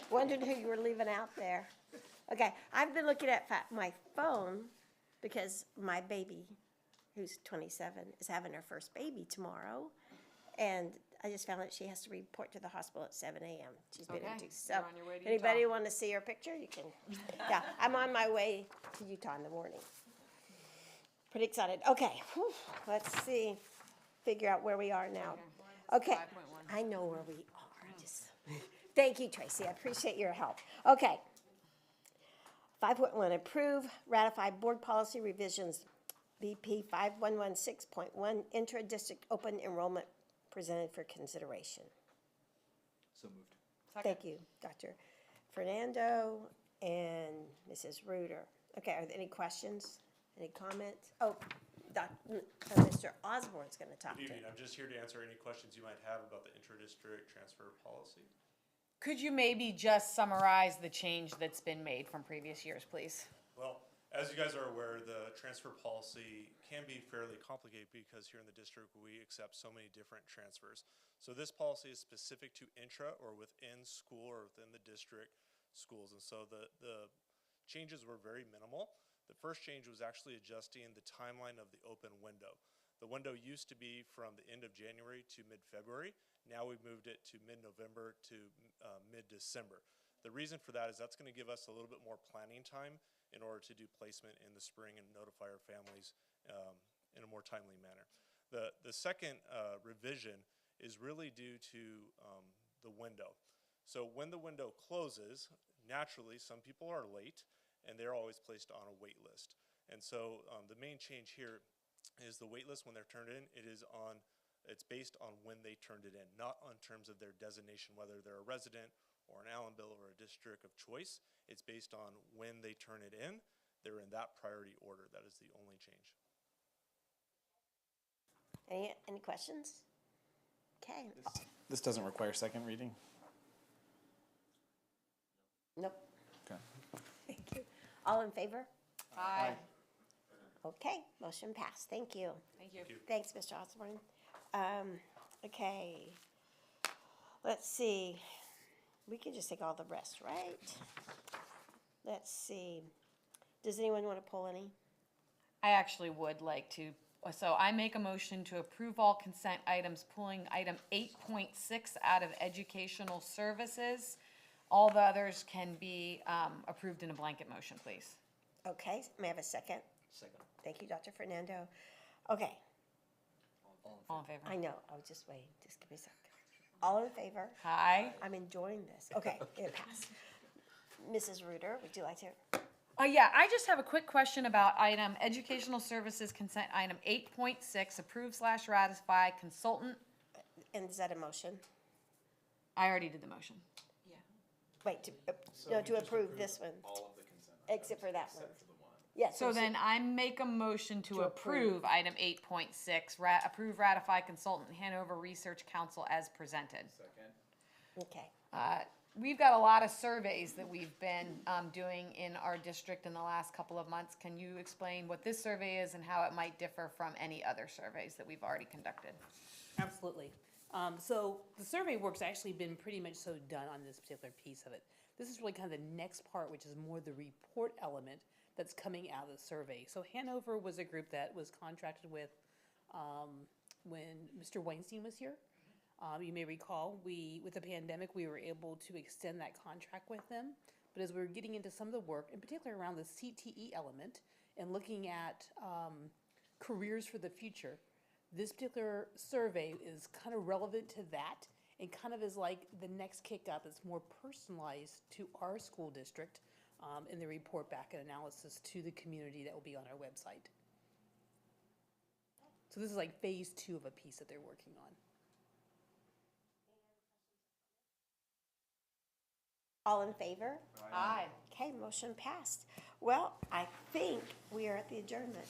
Speaker 1: wondered who you were leaving out there. Okay, I've been looking at my phone because my baby, who's 27, is having her first baby tomorrow. And I just found out she has to report to the hospital at 7 a.m. She's been
Speaker 3: Okay,
Speaker 1: into, so,
Speaker 3: you're on your way to
Speaker 1: anybody
Speaker 3: Utah.
Speaker 1: want to see her picture, you can, yeah, I'm on my way to Utah in the morning. Pretty excited. Okay, whew, let's see, figure out where we are now. Okay,
Speaker 3: 5.1.
Speaker 1: I know where we are, just, thank you, Tracy, I appreciate your help. Okay. 5.1, approve, ratify board policy revisions, BP 5116.1, intra-district open enrollment presented for consideration.
Speaker 7: So moved.
Speaker 1: Thank you, Dr. Fernando and Mrs. Reuter. Okay, are there any questions, any comments? Oh, Mr. Osborne's gonna talk
Speaker 9: Good
Speaker 1: to.
Speaker 9: evening. I'm just here to answer any questions you might have about the intra-district transfer policy.
Speaker 3: Could you maybe just summarize the change that's been made from previous years, please?
Speaker 9: Well, as you guys are aware, the transfer policy can be fairly complicated because here in the district, we accept so many different transfers. So this policy is specific to intra or within school or within the district schools. And so the changes were very minimal. The first change was actually adjusting the timeline of the open window. The window used to be from the end of January to mid-February. Now we've moved it to mid-November to mid-December. The reason for that is that's going to give us a little bit more planning time in order to do placement in the spring and notify our families in a more timely manner. The second revision is really due to the window. So when the window closes, naturally some people are late and they're always placed on a wait list. And so the main change here is the wait list when they're turned in, it's based on when they turned it in, not on terms of their designation, whether they're a resident or an Allenville or a district of choice. It's based on when they turn it in. They're in that priority order. That is the only change.
Speaker 1: Any questions? Okay,
Speaker 8: This doesn't require second reading?
Speaker 1: nope,
Speaker 8: Okay.
Speaker 1: thank you. All in favor?
Speaker 3: Aye.
Speaker 1: Okay, motion passed, thank you.
Speaker 3: Thank you.
Speaker 1: Thanks, Mr. Osborne. Okay, let's see, we can just take all the rest, right? Let's see, does anyone want to pull any?
Speaker 3: I actually would like to, so I make a motion to approve all consent items, pulling item 8.6 out of educational services. All the others can be approved in a blanket motion, please.
Speaker 1: Okay, may I have a second?
Speaker 7: Second.
Speaker 1: Thank you, Dr. Fernando. Okay,
Speaker 3: All in favor?
Speaker 1: I know, I was just waiting, just give me a second. All in favor?
Speaker 3: Aye.
Speaker 1: I'm enjoying this. Okay, it passed. Mrs. Reuter, would you like to?
Speaker 3: Yeah, I just have a quick question about item, educational services consent item 8.6, approve/ratify consultant.
Speaker 1: And is that a motion?
Speaker 3: I already did the motion.
Speaker 1: Wait, to approve this one,
Speaker 8: All of the consent.
Speaker 1: except for that one. Yes.
Speaker 3: So then I make a motion to approve item 8.6, approve ratify consultant Hanover Research Council as presented.
Speaker 8: Second.
Speaker 1: Okay,
Speaker 3: We've got a lot of surveys that we've been doing in our district in the last couple of months. Can you explain what this survey is and how it might differ from any other surveys that we've already conducted?
Speaker 10: Absolutely. So the survey work's actually been pretty much so done on this particular piece of it. This is really kind of the next part, which is more the report element that's coming out of the survey. So Hanover was a group that was contracted with when Mr. Weinstein was here. You may recall, with the pandemic, we were able to extend that contract with them. But as we were getting into some of the work, in particular around the CTE element and looking at careers for the future, this particular survey is kind of relevant to that and kind of is like the next kick up. It's more personalized to our school district in the report back and analysis to the community that will be on our website. So this is like phase 2 of a piece that they're working on.
Speaker 1: All in favor?
Speaker 3: Aye.
Speaker 1: Okay, motion passed. Well, I think we are at the adjournment.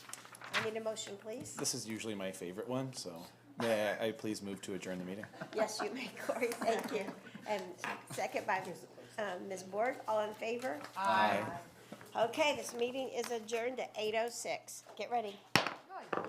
Speaker 1: I need a motion, please.
Speaker 8: This is usually my favorite one, so may I please move to adjourn the meeting?
Speaker 1: Yes, you may, Corey, thank you. And second by Ms. Borg, all in favor?
Speaker 8: Aye.
Speaker 1: Okay, this meeting is adjourned at 8:06. Get ready.
Speaker 3: Good.